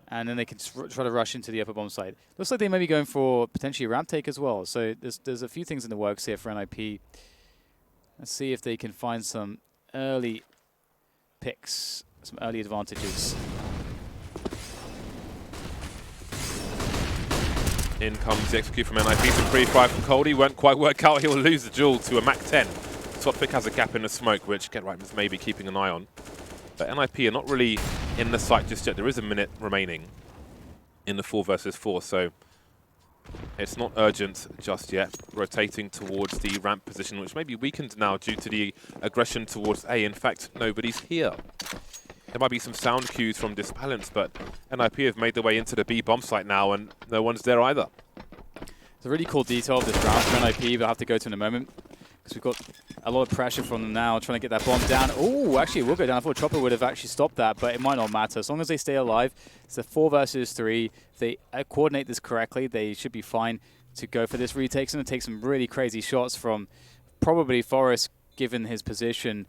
And then they can try to rush into the upper bomb site. Looks like they may be going for potentially a ramp take as well. So there's a few things in the works here for NIP. Let's see if they can find some early picks, some early advantages. In comes the execute from NIP. Some free fire from Coldie. Won't quite work out. He'll lose the duel to a Mac 10. Top pick has a gap in the smoke, which Get Right is maybe keeping an eye on. But NIP are not really in the sight just yet. There is a minute remaining in the 4 versus 4, so it's not urgent just yet. Rotating towards the ramp position, which may be weakened now due to the aggression towards A. In fact, nobody's here. There might be some sound cues from Disbalance, but NIP have made their way into the B bomb site now, and no one's there either. It's a really cool detail of this round for NIP, but I'll have to go to in a moment, because we've got a lot of pressure from them now, trying to get that bomb down. Oh, actually, it will go down. I thought Chopper would have actually stopped that, but it might not matter. As long as they stay alive, it's a 4 versus 3. If they coordinate this correctly, they should be fine to go for this retake. It's going to take some really crazy shots from probably Forrest, given his position.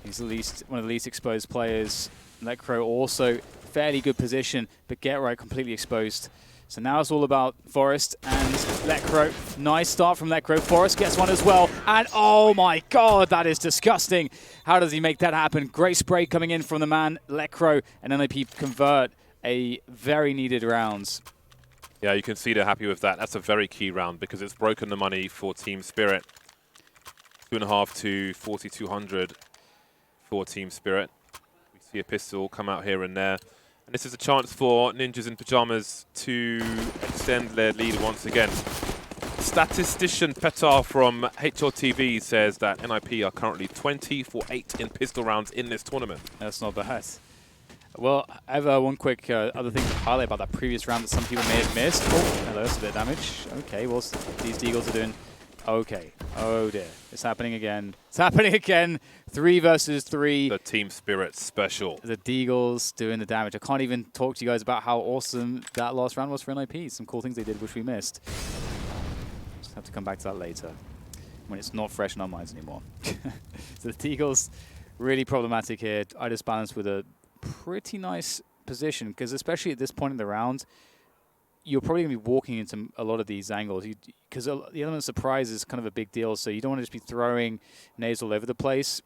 He's at least one of the least exposed players. Lecro also fairly good position, but Get Right completely exposed. So now it's all about Forrest and Lecro. Nice start from Lecro. Forrest gets one as well. And oh my god, that is disgusting. How does he make that happen? Great spray coming in from the man, Lecro. And NIP convert a very needed round. Yeah, you can see they're happy with that. That's a very key round because it's broken the money for Team Spirit. 2.5 to 4,200 for Team Spirit. We see a pistol come out here and there. And this is a chance for Ninjas in Pajamas to extend their lead once again. Statistician Petar from HLTV says that NIP are currently 20 for 8 in pistol rounds in this tournament. That's not bad. Well, I have one quick other thing to highlight about that previous round that some people may have missed. Oh, hello, that's a bit of damage. Okay, well, these Deagles are doing okay. Oh dear, it's happening again. It's happening again. 3 versus 3. The Team Spirit special. The Deagles doing the damage. I can't even talk to you guys about how awesome that last round was for NIP. Some cool things they did, which we missed. Just have to come back to that later, when it's not fresh in our minds anymore. So the Deagles, really problematic here. I just balanced with a pretty nice position, because especially at this point in the round, you're probably going to be walking into a lot of these angles, because the element of surprise is kind of a big deal, so you don't want to just be throwing nades all over the place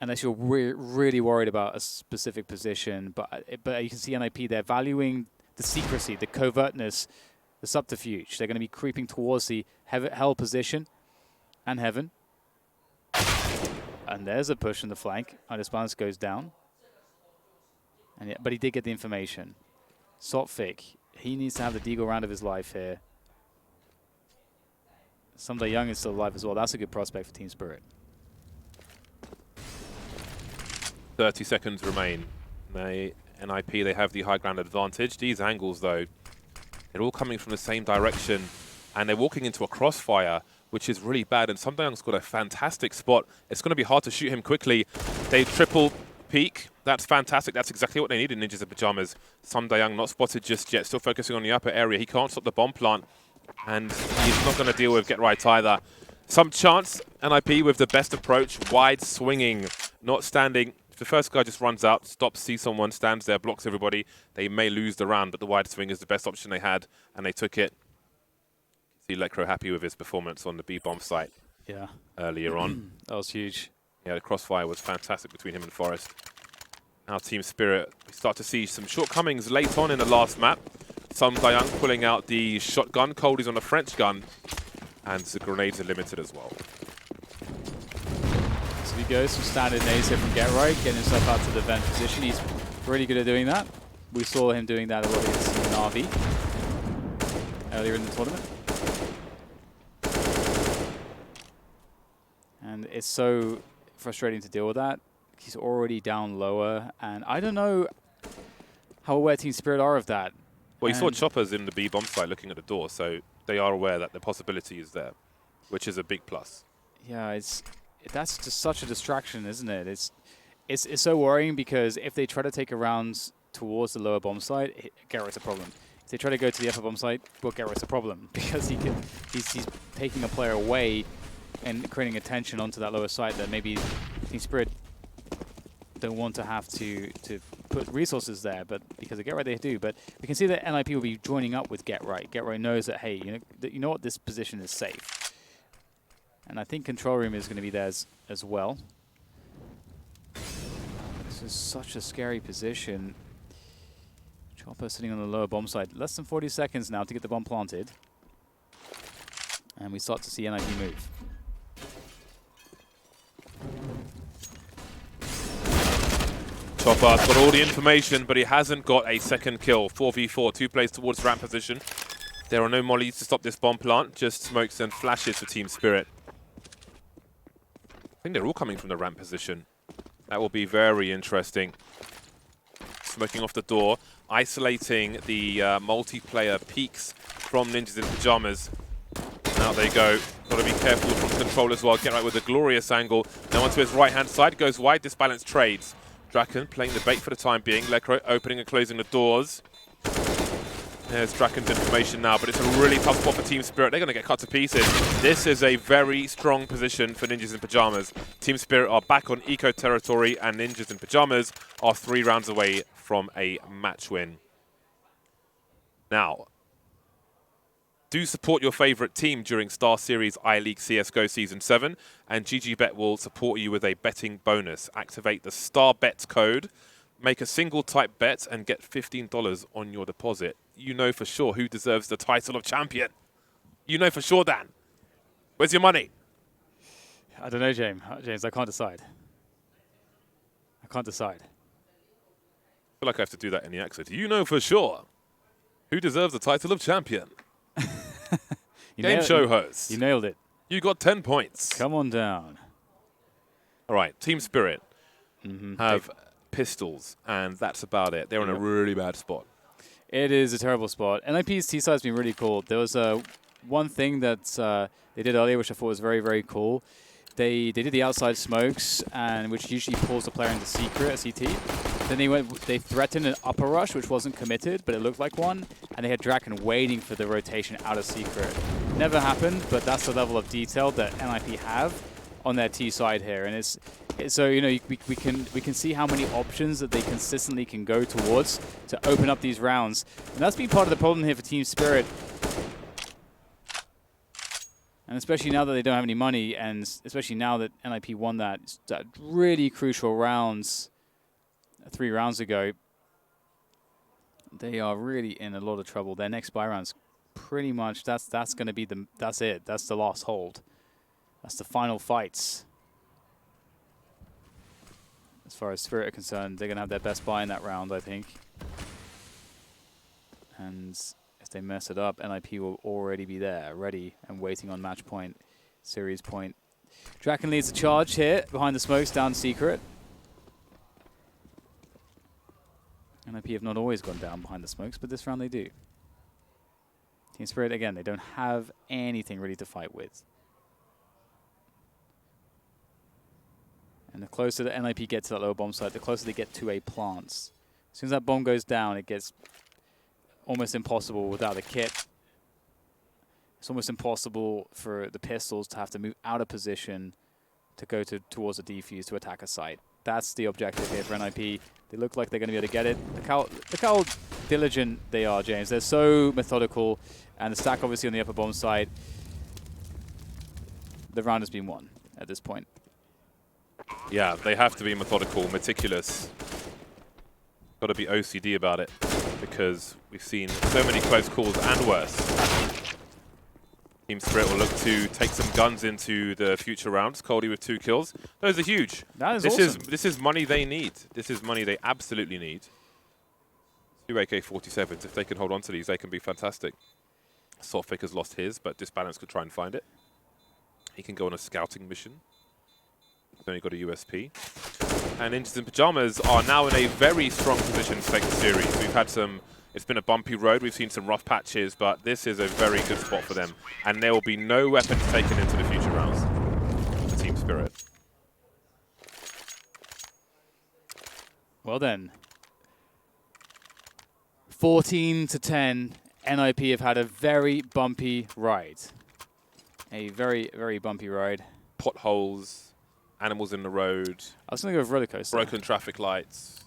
unless you're really worried about a specific position. But you can see NIP, they're valuing the secrecy, the covertness, the subterfuge. They're going to be creeping towards the hell position and heaven. And there's a push in the flank. Balance goes down. But he did get the information. Sotfik, he needs to have the Deagle round of his life here. Someday Young is still alive as well. That's a good prospect for Team Spirit. 30 seconds remain. NIP, they have the high ground advantage. These angles, though, they're all coming from the same direction, and they're walking into a crossfire which is really bad. And Sundayang's got a fantastic spot. It's going to be hard to shoot him quickly. They triple peek. That's fantastic. That's exactly what they need in Ninjas in Pyjamas. Sundayang not spotted just yet. Still focusing on the upper area. He can't stop the bomb plant. And he's not going to deal with Get Right either. Some chance, NIP with the best approach. Wide swinging, not standing. If the first guy just runs out, stops, sees someone, stands there, blocks everybody, they may lose the round. But the wide swing is the best option they had. And they took it. See Lecro happy with his performance on the B-bomb site earlier on. That was huge. Yeah, the crossfire was fantastic between him and Forrest. Now Team Spirit, we start to see some shortcomings late on in the last map. Sundayang pulling out the shotgun, Coldie's on a French gun, and the grenades are limited as well. So he goes some standard nades here from Get Right, getting himself out to the vent position. He's really good at doing that. We saw him doing that a lot against Na'Vi earlier in the tournament. And it's so frustrating to deal with that. He's already down lower, and I don't know how aware Team Spirit are of that. Well, you saw choppers in the B-bomb site looking at the door, so they are aware that the possibility is there, which is a big plus. Yeah, that's just such a distraction, isn't it? It's so worrying because if they try to take a round towards the lower bomb site, Garrett's a problem. If they try to go to the upper bomb site, well, Garrett's a problem because he's taking a player away and creating a tension onto that lower site that maybe Team Spirit don't want to have to put resources there, but because of Get Right they do. But we can see that NIP will be joining up with Get Right. Get Right knows that, hey, you know what, this position is safe. And I think Control Room is going to be there as well. This is such a scary position. Chopper sitting on the lower bomb side. Less than 40 seconds now to get the bomb planted. And we start to see NIP move. Chopper's got all the information, but he hasn't got a second kill. 4v4, 2 plays towards ramp position. There are no mollies to stop this bomb plant, just smokes and flashes for Team Spirit. I think they're all coming from the ramp position. That will be very interesting. Smoking off the door, isolating the multiplayer peaks from Ninjas in Pyjamas. Out they go. Got to be careful from control as well. Get Right with a glorious angle. Now onto his right-hand side, goes wide, disbalanced trades. Draken playing the bait for the time being. Lecro opening and closing the doors. There's Draken's information now, but it's a really tough spot for Team Spirit. They're going to get cut to pieces. This is a very strong position for Ninjas in Pyjamas. Team Spirit are back on eco territory, and Ninjas in Pyjamas are 3 rounds away from a match win. Now, do support your favorite team during StarSeries iLeague CSGO Season 7, and GGBet will support you with a betting bonus. Activate the StarBets code, make a single type bet, and get $15 on your deposit. You know for sure who deserves the title of champion. You know for sure, Dan. Where's your money? I don't know, James. I can't decide. I can't decide. I feel like I have to do that in the accent. You know for sure who deserves the title of champion. Game show host. You nailed it. You got 10 points. Come on down. All right, Team Spirit have pistols, and that's about it. They're in a really bad spot. It is a terrible spot. NIP's T-side has been really cool. There was one thing that they did earlier, which I thought was very, very cool. They did the outside smokes, and which usually pulls the player into secret at CT. Then they threatened an upper rush, which wasn't committed, but it looked like one. And they had Draken waiting for the rotation out of secret. Never happened, but that's the level of detail that NIP have on their T side here. And it's so we can see how many options that they consistently can go towards to open up these rounds. And that's been part of the problem here for Team Spirit. And especially now that they don't have any money, and especially now that NIP won that really crucial rounds 3 rounds ago, they are really in a lot of trouble. Their next buy rounds, pretty much, that's going to be that's it. That's the last hold. That's the final fights. As far as Spirit are concerned, they're going to have their best buy in that round, I think. And if they mess it up, NIP will already be there, ready and waiting on match point, series point. Draken leads the charge here behind the smokes, down secret. NIP have not always gone down behind the smokes, but this round they do. Team Spirit, again, they don't have anything really to fight with. And the closer the NIP get to that lower bomb site, the closer they get to a plant. As soon as that bomb goes down, it gets almost impossible without a kit. It's almost impossible for the pistols to have to move out of position to go towards a defuse to attack a site. That's the objective here for NIP. They look like they're going to be able to get it. Look how diligent they are, James. They're so methodical. And the stack obviously on the upper bomb side. The round has been won at this point. Yeah, they have to be methodical, meticulous. Got to be OCD about it because we've seen so many close calls and worse. Team Spirit will look to take some guns into the future rounds. Coldie with 2 kills. Those are huge. That is awesome. This is money they need. This is money they absolutely need. 2 AK-47s. If they can hold on to these, they can be fantastic. Saltfake has lost his, but Disbalance could try and find it. He can go on a scouting mission. He's only got a USP. And Ninjas in Pyjamas are now in a very strong position to take the series. We've had some... It's been a bumpy road. We've seen some rough patches, but this is a very good spot for them. And there will be no weapons taken into the future rounds for Team Spirit. Well then. 14-10. NIP have had a very bumpy ride. A very, very bumpy ride. Potholes, animals in the road. I was going to go with roller coaster. Broken traffic lights.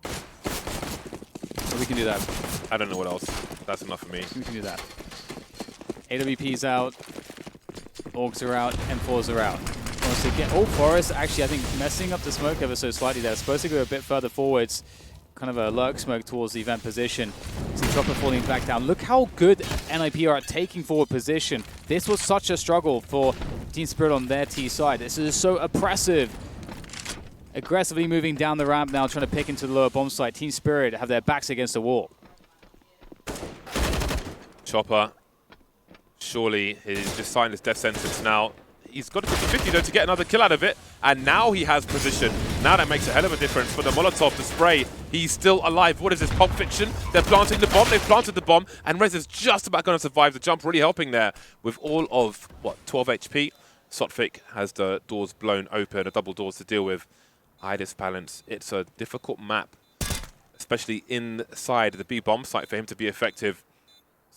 But we can do that. I don't know what else. That's enough for me. We can do that. AWP's out. Orgs are out. M4s are out. Forest actually, I think, messing up the smoke ever so slightly there. Supposed to go a bit further forwards. Kind of a lurk smoke towards the event position. See Chopper falling back down. Look how good NIP are at taking forward position. This was such a struggle for Team Spirit on their T side. This is so oppressive. Aggressively moving down the ramp now, trying to pick into the lower bomb site. Team Spirit have their backs against the wall. Chopper, surely he's just signed his death sentence now. He's got a 50-50 though to get another kill out of it, and now he has position. Now that makes a hell of a difference for the Molotov to spray. He's still alive. What is this, Pulp Fiction? They're planting the bomb, they've planted the bomb, and Rez is just about going to survive the jump, really helping there with all of, 12 HP. Sotfik has the doors blown open, a double doors to deal with. Idis Balance, it's a difficult map, especially inside the B bomb site for him to be effective.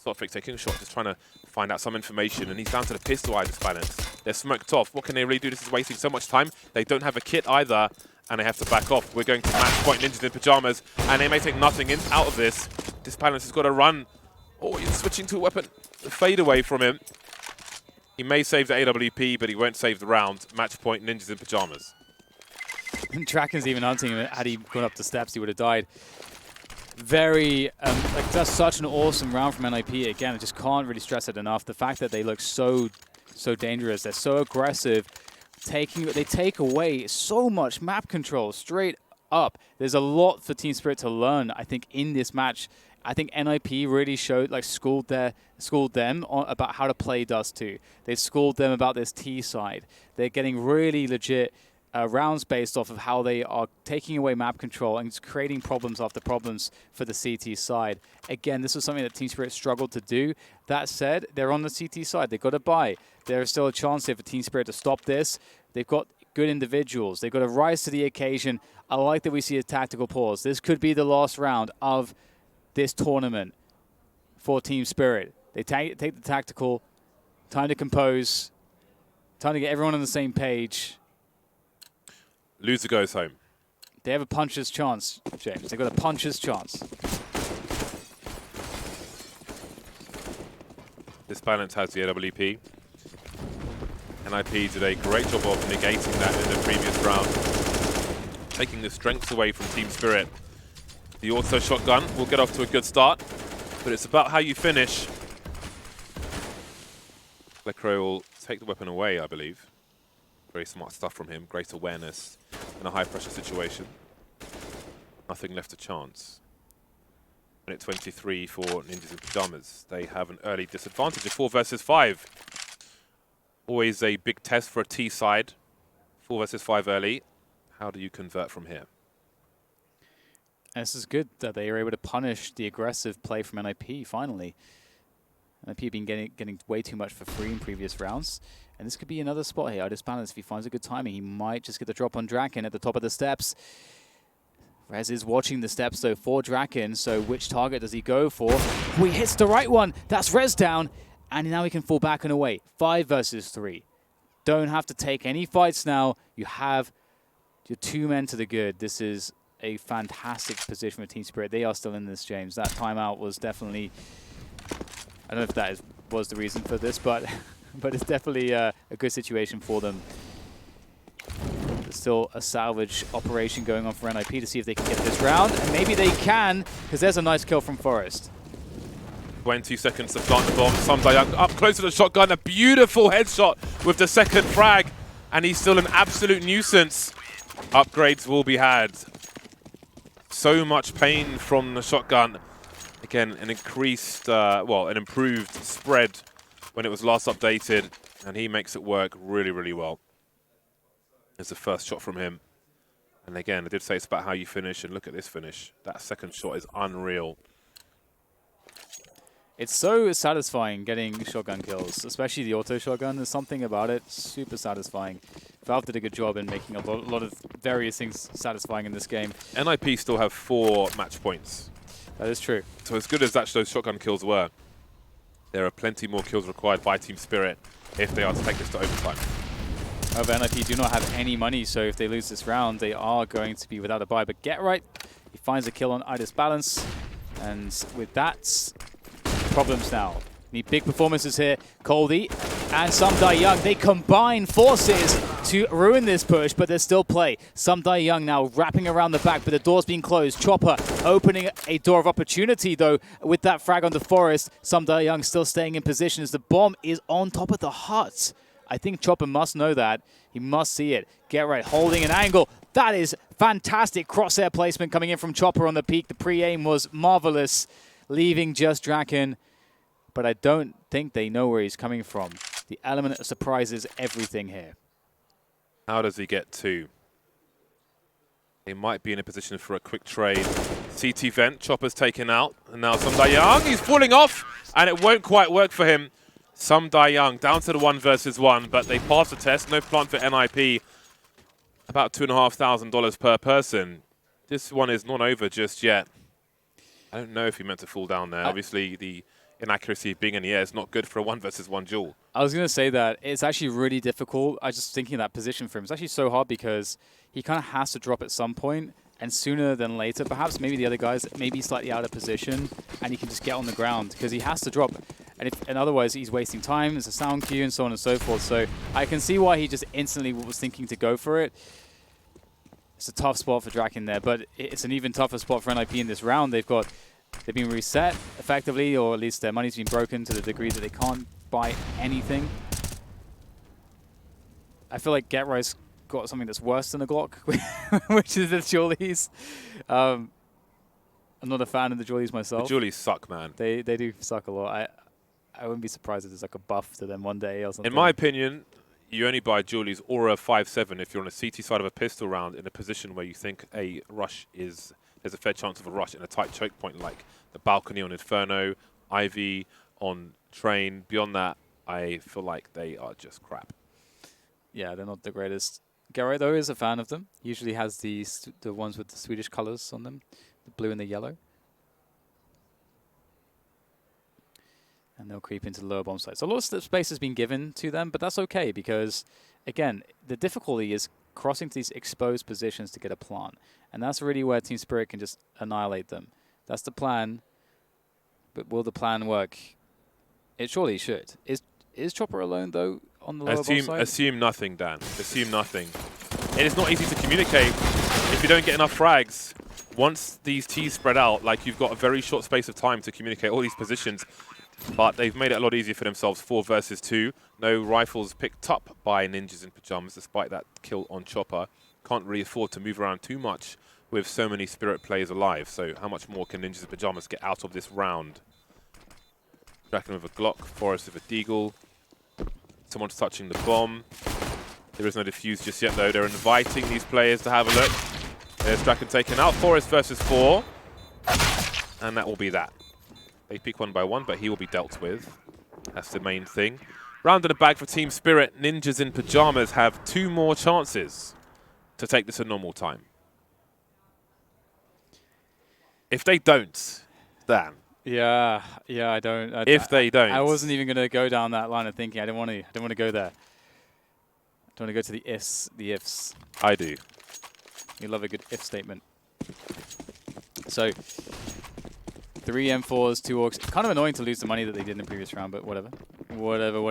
Sotfik taking a shot, just trying to find out some information, and he's down to the pistol Idis Balance. They're smoked off. What can they really do? This is wasting so much time. They don't have a kit either, and they have to back off. We're going to match point Ninjas in Pyjamas, and they may take nothing out of this. Disbalance has got to run. Oh, he's switching to a weapon. The fade away from him. He may save the AWP, but he won't save the round. Match point Ninjas in Pyjamas. Draken's even hunting him. Had he gone up the steps, he would have died. Very, that's such an awesome round from NIP. Again, I just can't really stress it enough. The fact that they look so dangerous, they're so aggressive, they take away so much map control straight up. There's a lot for Team Spirit to learn, I think, in this match. I think NIP really schooled them about how to play Dust 2. They've schooled them about this T side. They're getting really legit rounds based off of how they are taking away map control and creating problems after problems for the CT side. Again, this was something that Team Spirit struggled to do. That said, they're on the CT side. They've got to buy. There's still a chance here for Team Spirit to stop this. They've got good individuals. They've got to rise to the occasion. I like that we see a tactical pause. This could be the last round of this tournament for Team Spirit. They take the tactical, time to compose, time to get everyone on the same page. Loser goes home. They have a puncher's chance, James. They've got a puncher's chance. Disbalance has the AWP. NIP did a great job of negating that in the previous round, taking the strengths away from Team Spirit. The auto shotgun will get off to a good start, but it's about how you finish. Lecro will take the weapon away, I believe. Very smart stuff from him. Great awareness in a high-pressure situation. Nothing left to chance. Minute 23 for Ninjas in Pyjamas. They have an early disadvantage of 4 versus 5. Always a big test for a T side. 4 versus 5 early. How do you convert from here? And this is good that they are able to punish the aggressive play from NIP, finally. NIP have been getting way too much for free in previous rounds. And this could be another spot here. Balance, if he finds a good timing, he might just get the drop on Draken at the top of the steps. Rez is watching the steps, though, for Draken. So which target does he go for? Oh, he hits the right one. That's Rez down. And now he can fall back and away. 5 versus 3. Don't have to take any fights now. You have your 2 men to the good. This is a fantastic position for Team Spirit. They are still in this, James. That timeout was definitely... I don't know if that was the reason for this, but... but it's definitely a good situation for them. There's still a salvage operation going on for NIP to see if they can get this round. And maybe they can, because there's a nice kill from Forest. 20 seconds to plant the bomb. Samdayang up close to the shotgun. A beautiful headshot with the second frag. And he's still an absolute nuisance. Upgrades will be had. So much pain from the shotgun. Again, an increased, an improved spread when it was last updated, and he makes it work really, really well. There's the first shot from him. And again, I did say it's about how you finish, and look at this finish. That second shot is unreal. It's so satisfying getting shotgun kills, especially the auto shotgun. There's something about it, super satisfying. Valve did a good job in making a lot of various things satisfying in this game. NIP still have 4 match points. That is true. So as good as those shotgun kills were, there are plenty more kills required by Team Spirit if they are to take this to overtime. However, NIP do not have any money, so if they lose this round, they are going to be without a buy. But Get Right, he finds a kill on Balance, and with that, problems now. Need big performances here. Coldy and Samdayang, they combine forces to ruin this push, but there's still play. Samdayang now wrapping around the back, but the door's being closed. Chopper opening a door of opportunity, though, with that frag on the Forest. Samdayang still staying in position as the bomb is on top of the hut. I think Chopper must know that. He must see it. Get Right holding an angle. That is fantastic crosshair placement coming in from Chopper on the peak. The pre-aim was marvelous, leaving just Draken. But I don't think they know where he's coming from. The element of surprise is everything here. How does he get 2? He might be in a position for a quick trade. CT vent, Chopper's taken out. And now Samdayang, he's falling off. And it won't quite work for him. Samdayang down to the 1 versus 1. But they pass the test. No plant for NIP. About $2,500 per person. This one is not over just yet. I don't know if he meant to fall down there. Obviously, the inaccuracy of being in the air is not good for a 1 versus 1 duel. I was going to say that it's actually really difficult. I was just thinking that position for him. It's actually so hard because he kind of has to drop at some point, and sooner than later, perhaps maybe the other guys may be slightly out of position, and he can just get on the ground because he has to drop. And otherwise, he's wasting time. There's a sound cue and so on and so forth. So I can see why he just instantly was thinking to go for it. It's a tough spot for Draken there, but it's an even tougher spot for NIP in this round. They've been reset effectively, or at least their money's been broken to the degree that they can't buy anything. I feel like Get Right's got something that's worse than a Glock, which is the Julies. I'm not a fan of the Julies myself. The Julies suck, man. They do suck a lot. I wouldn't be surprised if there's like a buff to them one day or something. In my opinion, you only buy Julies or a 5.7 if you're on a CT side of a pistol round in a position where you think a rush is... There's a fair chance of a rush in a tight choke point like the balcony on Inferno, Ivy on Train. Beyond that, I feel like they are just crap. Yeah, they're not the greatest. Garrett, though, is a fan of them. He usually has the ones with the Swedish colors on them, the blue and the yellow. And they'll creep into the lower bomb site. So a lot of space has been given to them, but that's okay because, again, the difficulty is crossing to these exposed positions to get a plant. And that's really where Team Spirit can just annihilate them. That's the plan. But will the plan work? It surely should. Is Chopper alone, though, on the lower bomb side? Assume nothing, Dan. Assume nothing. It is not easy to communicate if you don't get enough frags. Once these T's spread out, like you've got a very short space of time to communicate all these positions. But they've made it a lot easier for themselves. 4 versus 2. No rifles picked up by Ninjas in Pajamas, despite that kill on Chopper. Can't really afford to move around too much with so many Spirit players alive. So how much more can Ninjas in Pajamas get out of this round? Draken with a Glock, Forest with a Deagle. Someone's touching the bomb. There is no defuse just yet, though. They're inviting these players to have a look. There's Draken taken out. Forest versus 4. And that will be that. They pick 1 by 1, but he will be dealt with. That's the main thing. Round in the bag for Team Spirit. Ninjas in Pajamas have 2 more chances to take this at normal time. If they don't, Dan. Yeah, I don't. If they don't. I wasn't even going to go down that line of thinking. I don't want to go there. I don't want to go to the ifs. I do. You love a good if statement. So, 3 M4s, 2 Orcs. Kind of annoying to lose the money that they did in the previous round, but whatever. Whatever.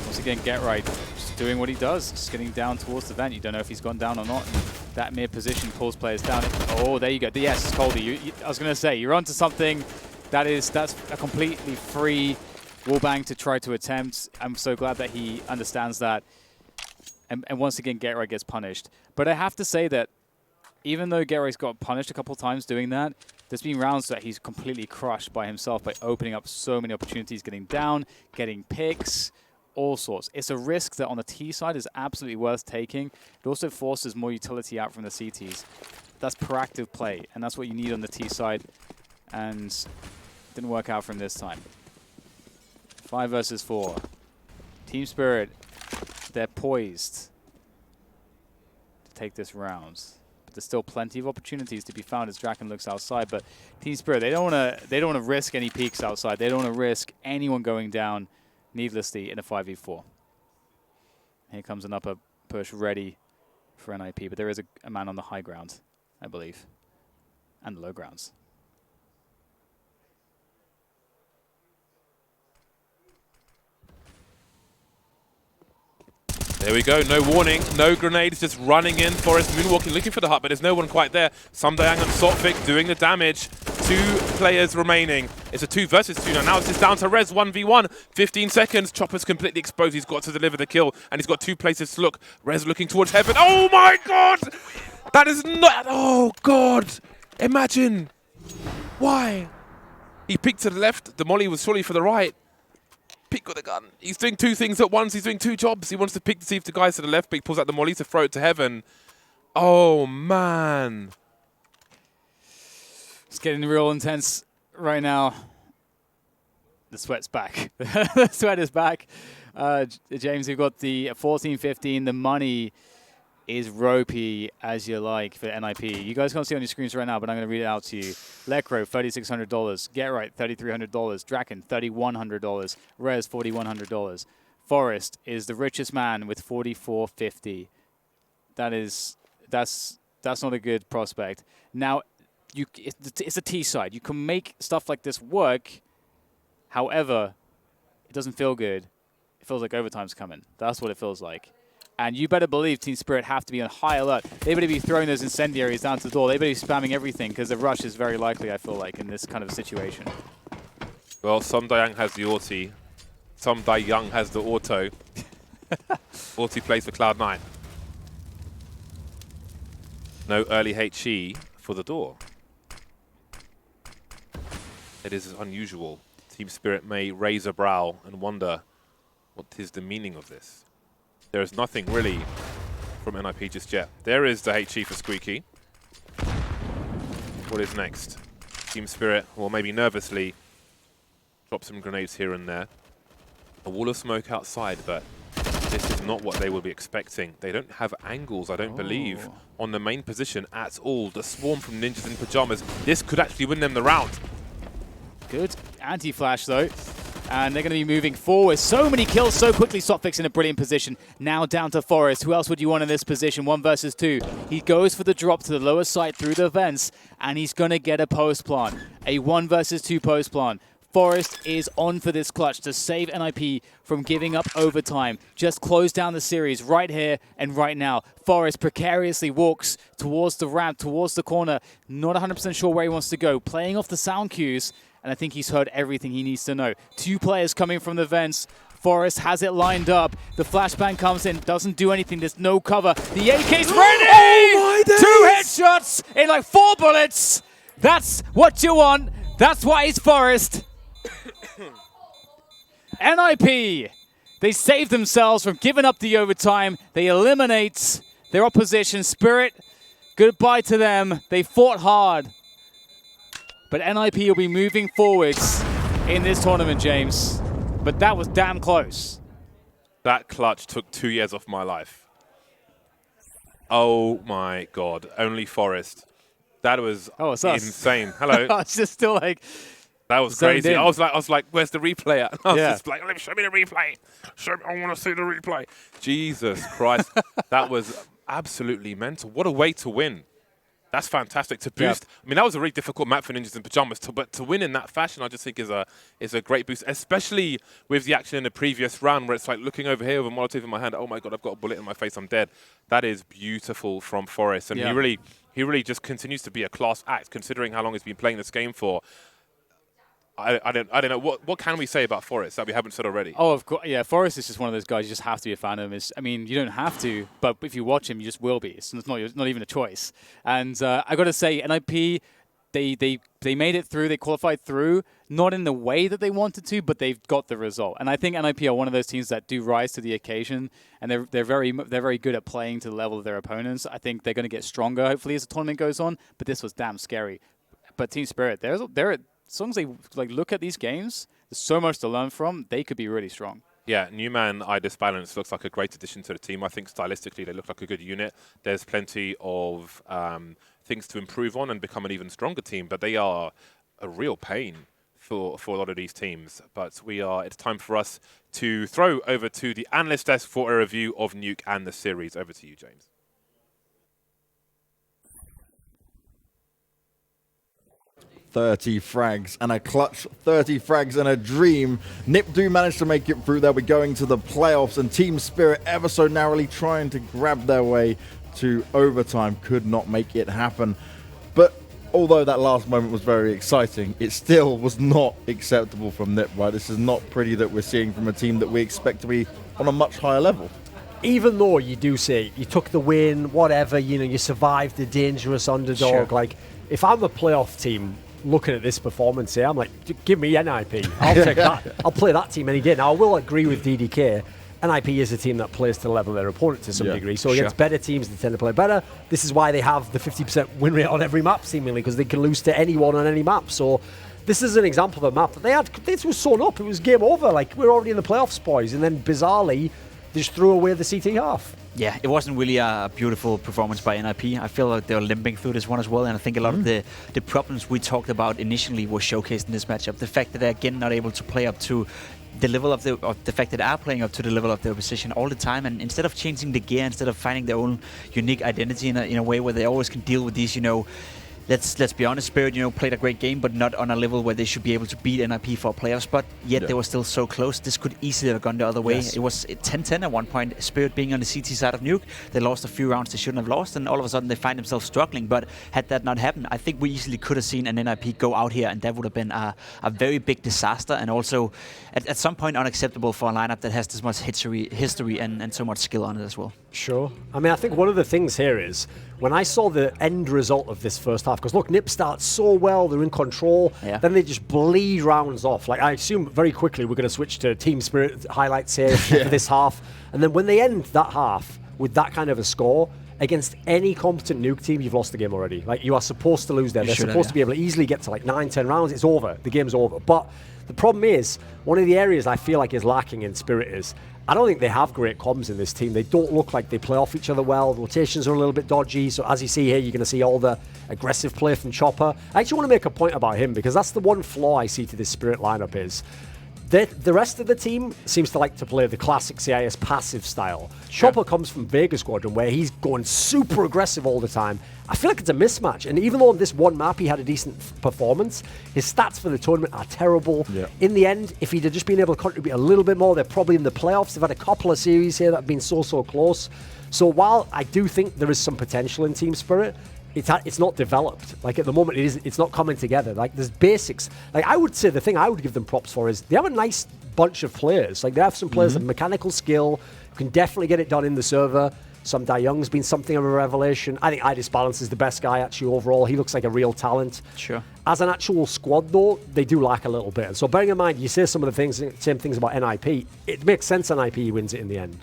Once again, Get Right, just doing what he does, just getting down towards the vent. You don't know if he's gone down or not. And that mid position pulls players down. Oh, there you go. Yes, Coldy. I was going to say, you're onto something. That's a completely free wallbang to try to attempt. I'm so glad that he understands that. And once again, Get Right gets punished. But I have to say that even though Get Right's got punished a couple times doing that, there's been rounds that he's completely crushed by himself by opening up so many opportunities, getting down, getting picks, all sorts. It's a risk that on the T side is absolutely worth taking. It also forces more utility out from the CTs. That's proactive play, and that's what you need on the T side. And didn't work out for him this time. 5 versus 4. Team Spirit, they're poised to take this round. But there's still plenty of opportunities to be found as Draken looks outside. But Team Spirit, they don't want to risk any peaks outside. They don't want to risk anyone going down needlessly in a 5v4. Here comes an upper push ready for NIP, but there is a man on the high ground, I believe, and the low grounds. There we go, no warning, no grenades, just running in. Forest moonwalking, looking for the hut, but there's no one quite there. Samdayang and Sotfik doing the damage. 2 players remaining. It's a 2 versus 2 now. Now it's just down to Rez, 1v1. 15 seconds, Chopper's completely exposed. He's got to deliver the kill, and he's got 2 places to look. Rez looking towards heaven. Oh my god! That is not, oh god! Imagine! Why? He peeked to the left, the molly was surely for the right. Peek with the gun. He's doing 2 things at once. He's doing 2 jobs. He wants to peek to see if the guy's to the left, but he pulls out the molly to throw it to heaven. Oh, man. It's getting real intense right now. The sweat's back. The sweat is back. James, we've got the 14-15. The money is ropey as you like for NIP. You guys can't see it on your screens right now, but I'm going to read it out to you. Lecro, $3,600. Get Right, $3,300. Draken, $3,100. Rez, $4,100. Forest is the richest man with $4,450. That's not a good prospect. Now, it's a T side. You can make stuff like this work. However, it doesn't feel good. It feels like overtime's coming. That's what it feels like. And you better believe Team Spirit have to be on high alert. They better be throwing those incendiaries down to the door. They better be spamming everything because the rush is very likely, I feel like, in this kind of situation. Well, Samdayang has the Orti. Samdayang has the auto. Orti plays for Cloud9. No early HE for the door. It is unusual. Team Spirit may raise a brow and wonder what is the meaning of this. There is nothing really from NIP just yet. There is the HE for Squeaky. What is next? Team Spirit, or maybe nervously, drop some grenades here and there. A wall of smoke outside, but this is not what they will be expecting. They don't have angles, I don't believe, on the main position at all. The swarm from Ninjas in Pajamas. This could actually win them the round. Good anti-flash, though. And they're going to be moving forward. So many kills so quickly. Sotfik's in a brilliant position. Now down to Forest. Who else would you want in this position? 1 versus 2. He goes for the drop to the lower side through the vents, and he's going to get a post plant. A 1 versus 2 post plant. Forest is on for this clutch to save NIP from giving up overtime. Just close down the series right here and right now. Forest precariously walks towards the ramp, towards the corner. Not 100% sure where he wants to go. Playing off the sound cues. And I think he's heard everything he needs to know. 2 players coming from the vents. Forest has it lined up. The flashbang comes in, doesn't do anything. There's no cover. The AK's ready! Oh my 2 headshots in like 4 bullets. That's what you want. That's why he's Forest. NIP. They save themselves from giving up the overtime. They eliminate their opposition. Spirit, goodbye to them. They fought hard. But NIP will be moving forwards in this tournament, James. But that was damn close. That clutch took 2 years off my life. Oh my God. Only Forest. That was insane. Hello. I was just still like... That was crazy. in. I was like, where's the replay at? I was Yeah. just like, show me the replay. I want to see the replay. Jesus Christ. That was absolutely mental. What a way to win. That's fantastic to boost. Yep. I mean, that was a really difficult map for Ninjas in Pyjamas, but to win in that fashion, I just think is a great boost, especially with the action in the previous round where it's like looking over here with a Molotov in my hand. Oh my God, I've got a bullet in my face. I'm dead. That is beautiful from Forrest, and he really just continues to be a class act considering how long he's been playing this game for. I don't know. What can we say about Forrest that we haven't said already? Oh, of course. Yeah, Forrest is just one of those guys you just have to be a fan of him. I mean, you don't have to, but if you watch him, you just will be. It's not even a choice. And I got to say, NIP, they made it through. They qualified through, not in the way that they wanted to, but they've got the result. And I think NIP are one of those teams that do rise to the occasion, and they're very good at playing to the level of their opponents. I think they're going to get stronger, hopefully, as the tournament goes on. But this was damn scary. But Team Spirit, as long as they look at these games, there's so much to learn from. They could be really strong. Yeah, Newman, Idis Balance looks like a great addition to the team. I think stylistically they look like a good unit. There's plenty of things to improve on and become an even stronger team, but they are a real pain for a lot of these teams. But it's time for us to throw over to the analyst desk for a review of Nuke and the series. Over to you, James. 30 frags and a clutch, 30 frags and a dream. Nip do manage to make it through. They'll be going to the playoffs, and Team Spirit ever so narrowly trying to grab their way to overtime. Could not make it happen. But although that last moment was very exciting, it still was not acceptable from Nip, right? This is not pretty that we're seeing from a team that we expect to be on a much higher level. Even though you do say you took the win, whatever, you survived the dangerous underdog. Sure. Like, if I'm a playoff team looking at this performance here, I'm like, give me NIP. I'll take that. I'll play that team any day. Now, I will agree with DDK. NIP is a team that plays to the level of their opponent to some degree. So against better teams, they tend to play better. This is why they have the 50% win rate on every map, seemingly, because they can lose to anyone on any map. So this is an example of a map that this was sewn up. It was game over. Like, we're already in the playoffs, boys. And then, bizarrely, they just threw away the CT half. Yeah, it wasn't really a beautiful performance by NIP. I feel like they were limping through this one as well, and I think a lot of the problems we talked about initially were showcased in this matchup. The fact that they're again not able to play up to the level of the fact that they are playing up to the level of their opposition all the time, and instead of changing the gear, instead of finding their own unique identity in a way where they always can deal with these, let's be honest, Spirit, played a great game, but not on a level where they should be able to beat NIP for a playoff spot. Yet they were still so close. This could easily have gone the other way. Yes. It was 10-10 at one point. Spirit being on the CT side of Nuke, they lost a few rounds they shouldn't have lost, and all of a sudden they find themselves struggling. But had that not happened, I think we easily could have seen an NIP go out here, and that would have been a very big disaster, and also at some point unacceptable for a lineup that has this much history and so much skill on it as well. Sure. I mean, I think one of the things here is, when I saw the end result of this first half, because look, Nip starts so well, they're in control, then they just bleed rounds off. Like, I assume very quickly we're going to switch to Team Spirit highlights here for this half. And then when they end that half with that kind of a score, against any competent Nuke team, you've lost the game already. Like, you are supposed to lose there. They're supposed to be able to easily get to like 9-10 rounds. It's over. The game's over. But the problem is, one of the areas I feel like is lacking in Spirit is, I don't think they have great comms in this team. They don't look like they play off each other well. Rotations are a little bit dodgy. So as you see here, you're going to see all the aggressive play from Chopper. I actually want to make a point about him, because that's the one flaw I see to this Spirit lineup is, the rest of the team seems to like to play the classic CIS passive style. Chopper comes from Vega Squadron, where he's going super aggressive all the time. I feel like it's a mismatch. And even though on this one map he had a decent performance, his stats for the tournament are terrible. Yeah. In the end, if he'd have just been able to contribute a little bit more, they're probably in the playoffs. They've had a couple of series here that have been so close. So while I do think there is some potential in Team Spirit, it's not developed. Like, at the moment, it's not coming together. Like, there's basics. Like, I would say the thing I would give them props for is they have a nice bunch of players. Like, they have some players with mechanical skill who can definitely get it done in the server. Some Young's been something of a revelation. I think Idis Balance is the best guy, actually, overall. He looks like a real talent. Sure. As an actual squad, though, they do lack a little bit. And so bearing in mind, you say some of the same things about NIP, it makes sense NIP wins it in the end.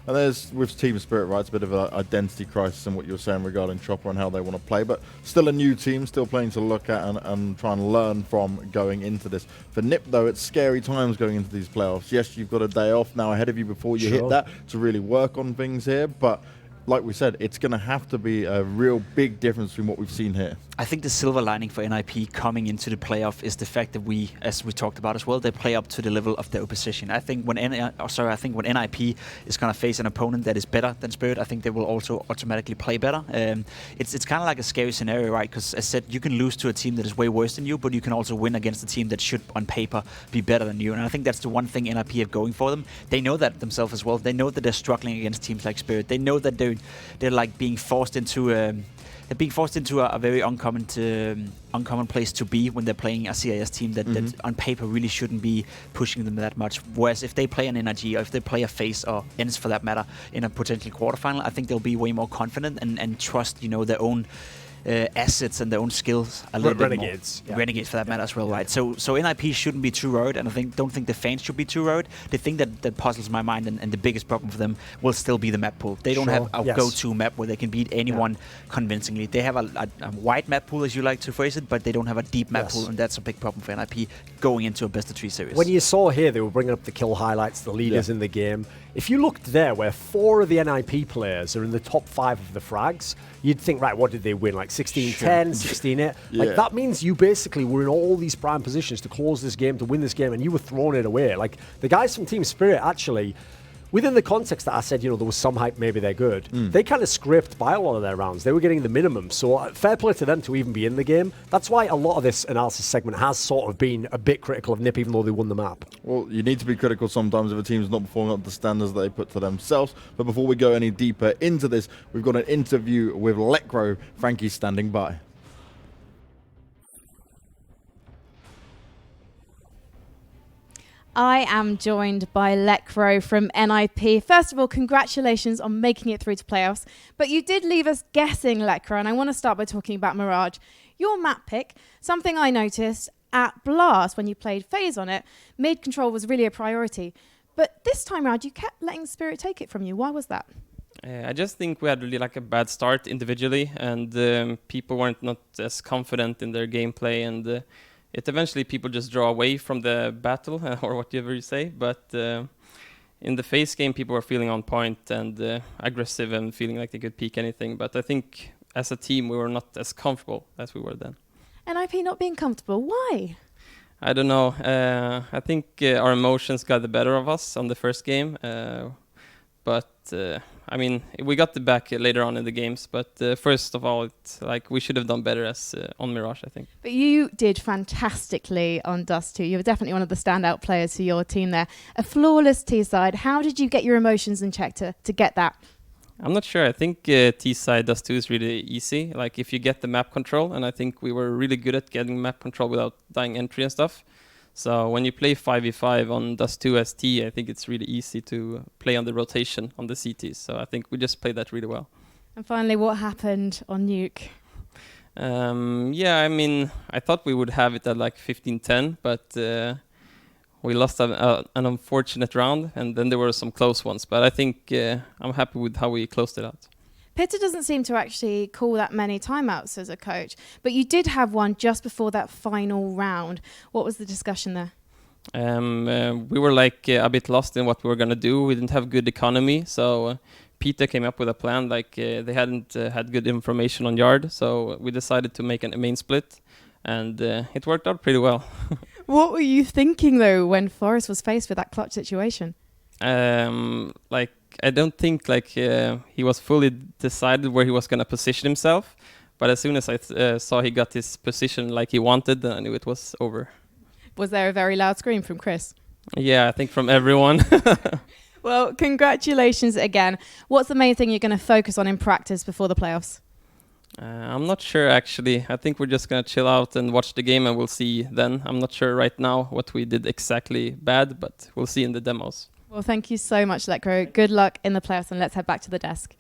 And there's, with Team Spirit, right, it's a bit of an identity crisis in what you're saying regarding Chopper and how they want to play, but still a new team, still playing to look at and try and learn from going into this. For Nip, though, it's scary times going into these playoffs. Yes, you've got a day off now ahead of you before you hit that to really work on things here, but like we said, it's going to have to be a real big difference between what we've seen here. I think the silver lining for NIP coming into the playoff is the fact that we, as we talked about as well, they play up to the level of their opposition. I think when NIP is going to face an opponent that is better than Spirit, I think they will also automatically play better. It's kind of like a scary scenario, right? Because as said, you can lose to a team that is way worse than you, but you can also win against a team that should, on paper, be better than you. And I think that's the one thing NIP have going for them. They know that themselves as well. They know that they're struggling against teams like Spirit. They know that they're like being forced into a very uncommon place to be when they're playing a CIS team that on paper really shouldn't be pushing them that much. Whereas if they play an NRG or if they play a FaZe or ENCE for that matter in a potential quarterfinal, I think they'll be way more confident and trust, their own assets and their own skills a little bit more. Renegades for that matter as well, right? So NIP shouldn't be too worried, and I don't think the fans should be too worried. The thing that puzzles my mind and the biggest problem for them will still be the map pool. They don't have a go-to map where they can beat anyone convincingly. They have a wide map pool, as you like to phrase it, but they don't have a deep map pool, and that's a big problem for NIP going into a best-of-3 series. When you saw here, they were bringing up the kill highlights, the leaders in the game. If you looked there, where 4 of the NIP players are in the top 5 of the frags, you'd think, right, what did they win? Like 16-10, 16-8? Like, that means you basically were in all these prime positions to close this game, to win this game, and you were throwing it away. Like, the guys from Team Spirit actually, within the context that I said, there was some hype, maybe they're good, they kind of scraped by a lot of their rounds. They were getting the minimum. So fair play to them to even be in the game. That's why a lot of this analysis segment has sort of been a bit critical of NIP, even though they won the map. Well, you need to be critical sometimes if a team's not performing up to the standards that they put to themselves. But before we go any deeper into this, we've got an interview with Lecro. Frankie's standing by. I am joined by Lecro from NIP. First of all, congratulations on making it through to playoffs. But you did leave us guessing, Lecro, and I want to start by talking about Mirage. Your map pick, something I noticed at Blast when you played FaZe on it, mid control was really a priority. But this time around, you kept letting Spirit take it from you. Why was that? I just think we had really a bad start individually, and people weren't not as confident in their gameplay, and it eventually people just draw away from the battle or whatever you say. But in the FaZe game, people were feeling on point and aggressive and feeling like they could peek anything. But I think as a team, we were not as comfortable as we were then. NIP not being comfortable, why? I don't know. I think our emotions got the better of us on the first game. But I mean, we got the back later on in the games. But first of all, it's like we should have done better as on Mirage, I think. But you did fantastically on Dust 2. You were definitely one of the standout players for your team there. A flawless T-side. How did you get your emotions in check to get that? I'm not sure. I think T-side Dust 2 is really easy. Like if you get the map control, and I think we were really good at getting map control without dying entry and stuff. So when you play 5v5 on Dust 2 as T, I think it's really easy to play on the rotation on the CTs. So I think we just played that really well. And finally, what happened on Nuke? Yeah, I mean, I thought we would have it at like 15-10, but we lost an unfortunate round, and then there were some close ones. But I think I'm happy with how we closed it out. Pitta doesn't seem to actually call that many timeouts as a coach, but you did have one just before that final round. What was the discussion there? We were like a bit lost in what we were going to do. We didn't have good economy, so Pitta came up with a plan. Like they hadn't had good information on Yard, so we decided to make a main split, and it worked out pretty well. What were you thinking, though, when Forrest was faced with that clutch situation? Like, I don't think like he was fully decided where he was going to position himself, but as soon as I saw he got his position like he wanted, then I knew it was over. Was there a very loud scream from Chris? Yeah, I think from everyone. Well, congratulations again. What's the main thing you're going to focus on in practice before the playoffs? I'm not sure, actually. I think we're just going to chill out and watch the game, and we'll see then. I'm not sure right now what we did exactly bad, but we'll see in the demos. Well, thank you so much, Lecro. Good luck in the playoffs, and let's head back to the desk.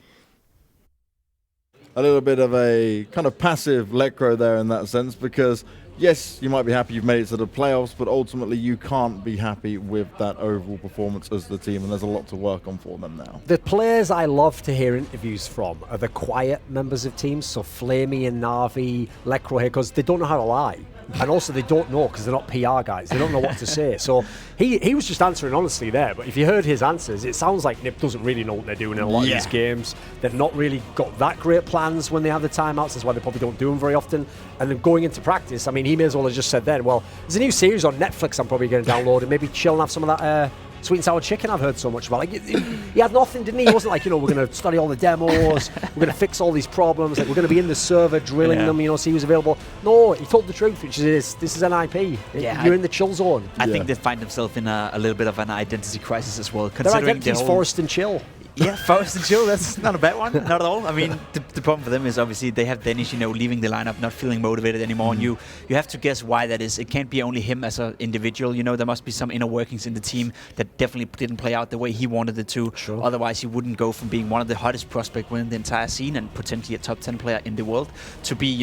A little bit of a kind of passive Lecro there in that sense, because yes, you might be happy you've made it to the playoffs, but ultimately you can't be happy with that overall performance as the team, and there's a lot to work on for them now. The players I love to hear interviews from are the quiet members of teams, so Flamey and Na'Vi, Lekro here, because they don't know how to lie. And also they don't know because they're not PR guys. They don't know what to say. So he was just answering honestly there. But if you heard his answers, it sounds like Nip doesn't really know what they're doing in a lot of these games. They've not really got that great plans when they have the timeouts. That's why they probably don't do them very often. And then going into practice, I mean, he may as well have just said then, well, there's a new series on Netflix I'm probably going to download and maybe chill and have some of that sweet and sour chicken I've heard so much about. Like, he had nothing, didn't he? He wasn't like, we're going to study all the demos, we're going to fix all these problems, like, we're going to be in the server drilling them, see who's available. No, he told the truth, which is this is an IP. You're in the chill zone. I think they find themselves in a little bit of an identity crisis as well. Their identity is forest and chill. Yeah, Forest and Chill, that's not a bad one, not at all. I mean, the problem for them is obviously they have Dennis, leaving the lineup, not feeling motivated anymore, and you have to guess why that is. It can't be only him as an individual, there must be some inner workings in the team that definitely didn't play out the way he wanted it to. Sure. Otherwise, he wouldn't go from being one of the hottest prospects within the entire scene and potentially a top 10 player in the world to be,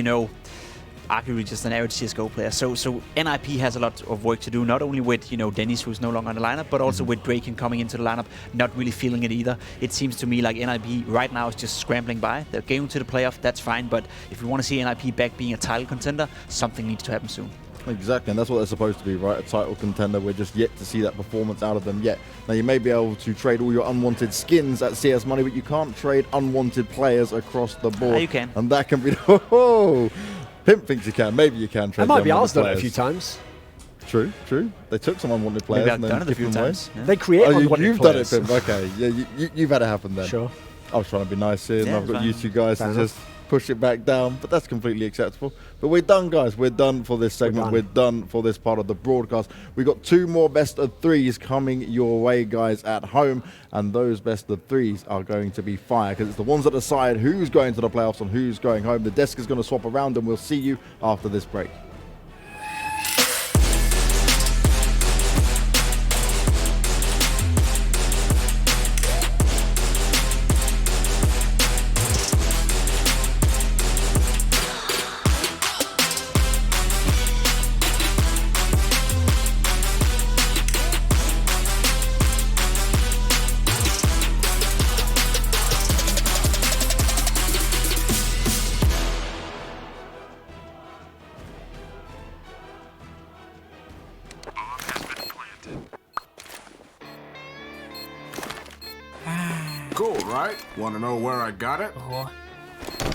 arguably just an average CSGO player. So NIP has a lot of work to do, not only with, Dennis, who's no longer in the lineup, but also with Draken coming into the lineup, not really feeling it either. It seems to me like NIP right now is just scrambling by. They're going to the playoff, that's fine, but if we want to see NIP back being a title contender, something needs to happen soon. Exactly, and that's what they're supposed to be, right? A title contender. We're just yet to see that performance out of them yet. Now, you may be able to trade all your unwanted skins at CS Money, but you can't trade unwanted players across the board. You can. And that can be... Pimp thinks you can. Maybe you can trade. It might be ours done it a few times. True. They took some unwanted players. Maybe I've and then done it a few times. Yeah. They create unwanted players. You've done it, Pimp. Okay, yeah, you've had it happen then. Sure. I was trying to be nice here, and Yeah, I've got fine. you two guys to just push it back down, but that's completely acceptable. But we're done, guys. We're done for this segment. We're done for this part of the broadcast. We've got 2 more best of 3s coming your way, guys, at home, and those best of 3s are going to be fire, because it's the ones that decide who's going to the playoffs and who's going home. The desk is going to swap around, and we'll see you after this break. Cool, right? Want to know where I got it?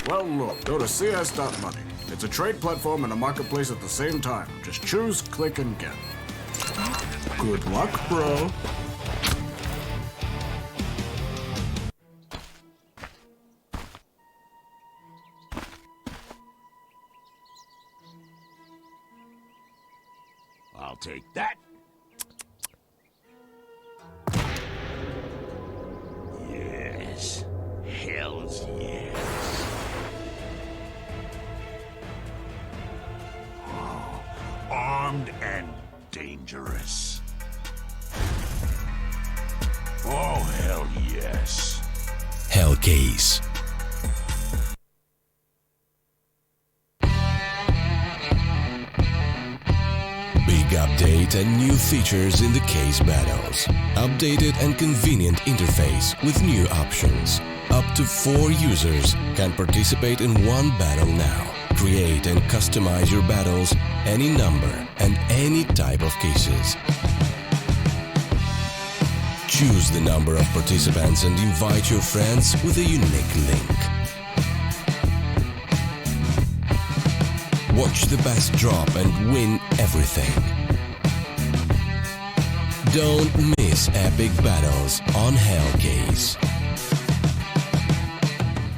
Well, look, go to cs.money. It's a trade platform and a marketplace at the same time. Just choose, click, and get. Good luck, bro. I'll take that. Yes. Hells yes. Oh, armed and dangerous. Oh, hell yes. Hellcase. Big update and new features in the case battles. Updated and convenient interface with new options. Up to 4 users can participate in one battle now. Create and customize your battles, any number and any type of cases. Choose the number of participants and invite your friends with a unique link. Watch the best drop and win everything. Don't miss epic battles on Hellcase.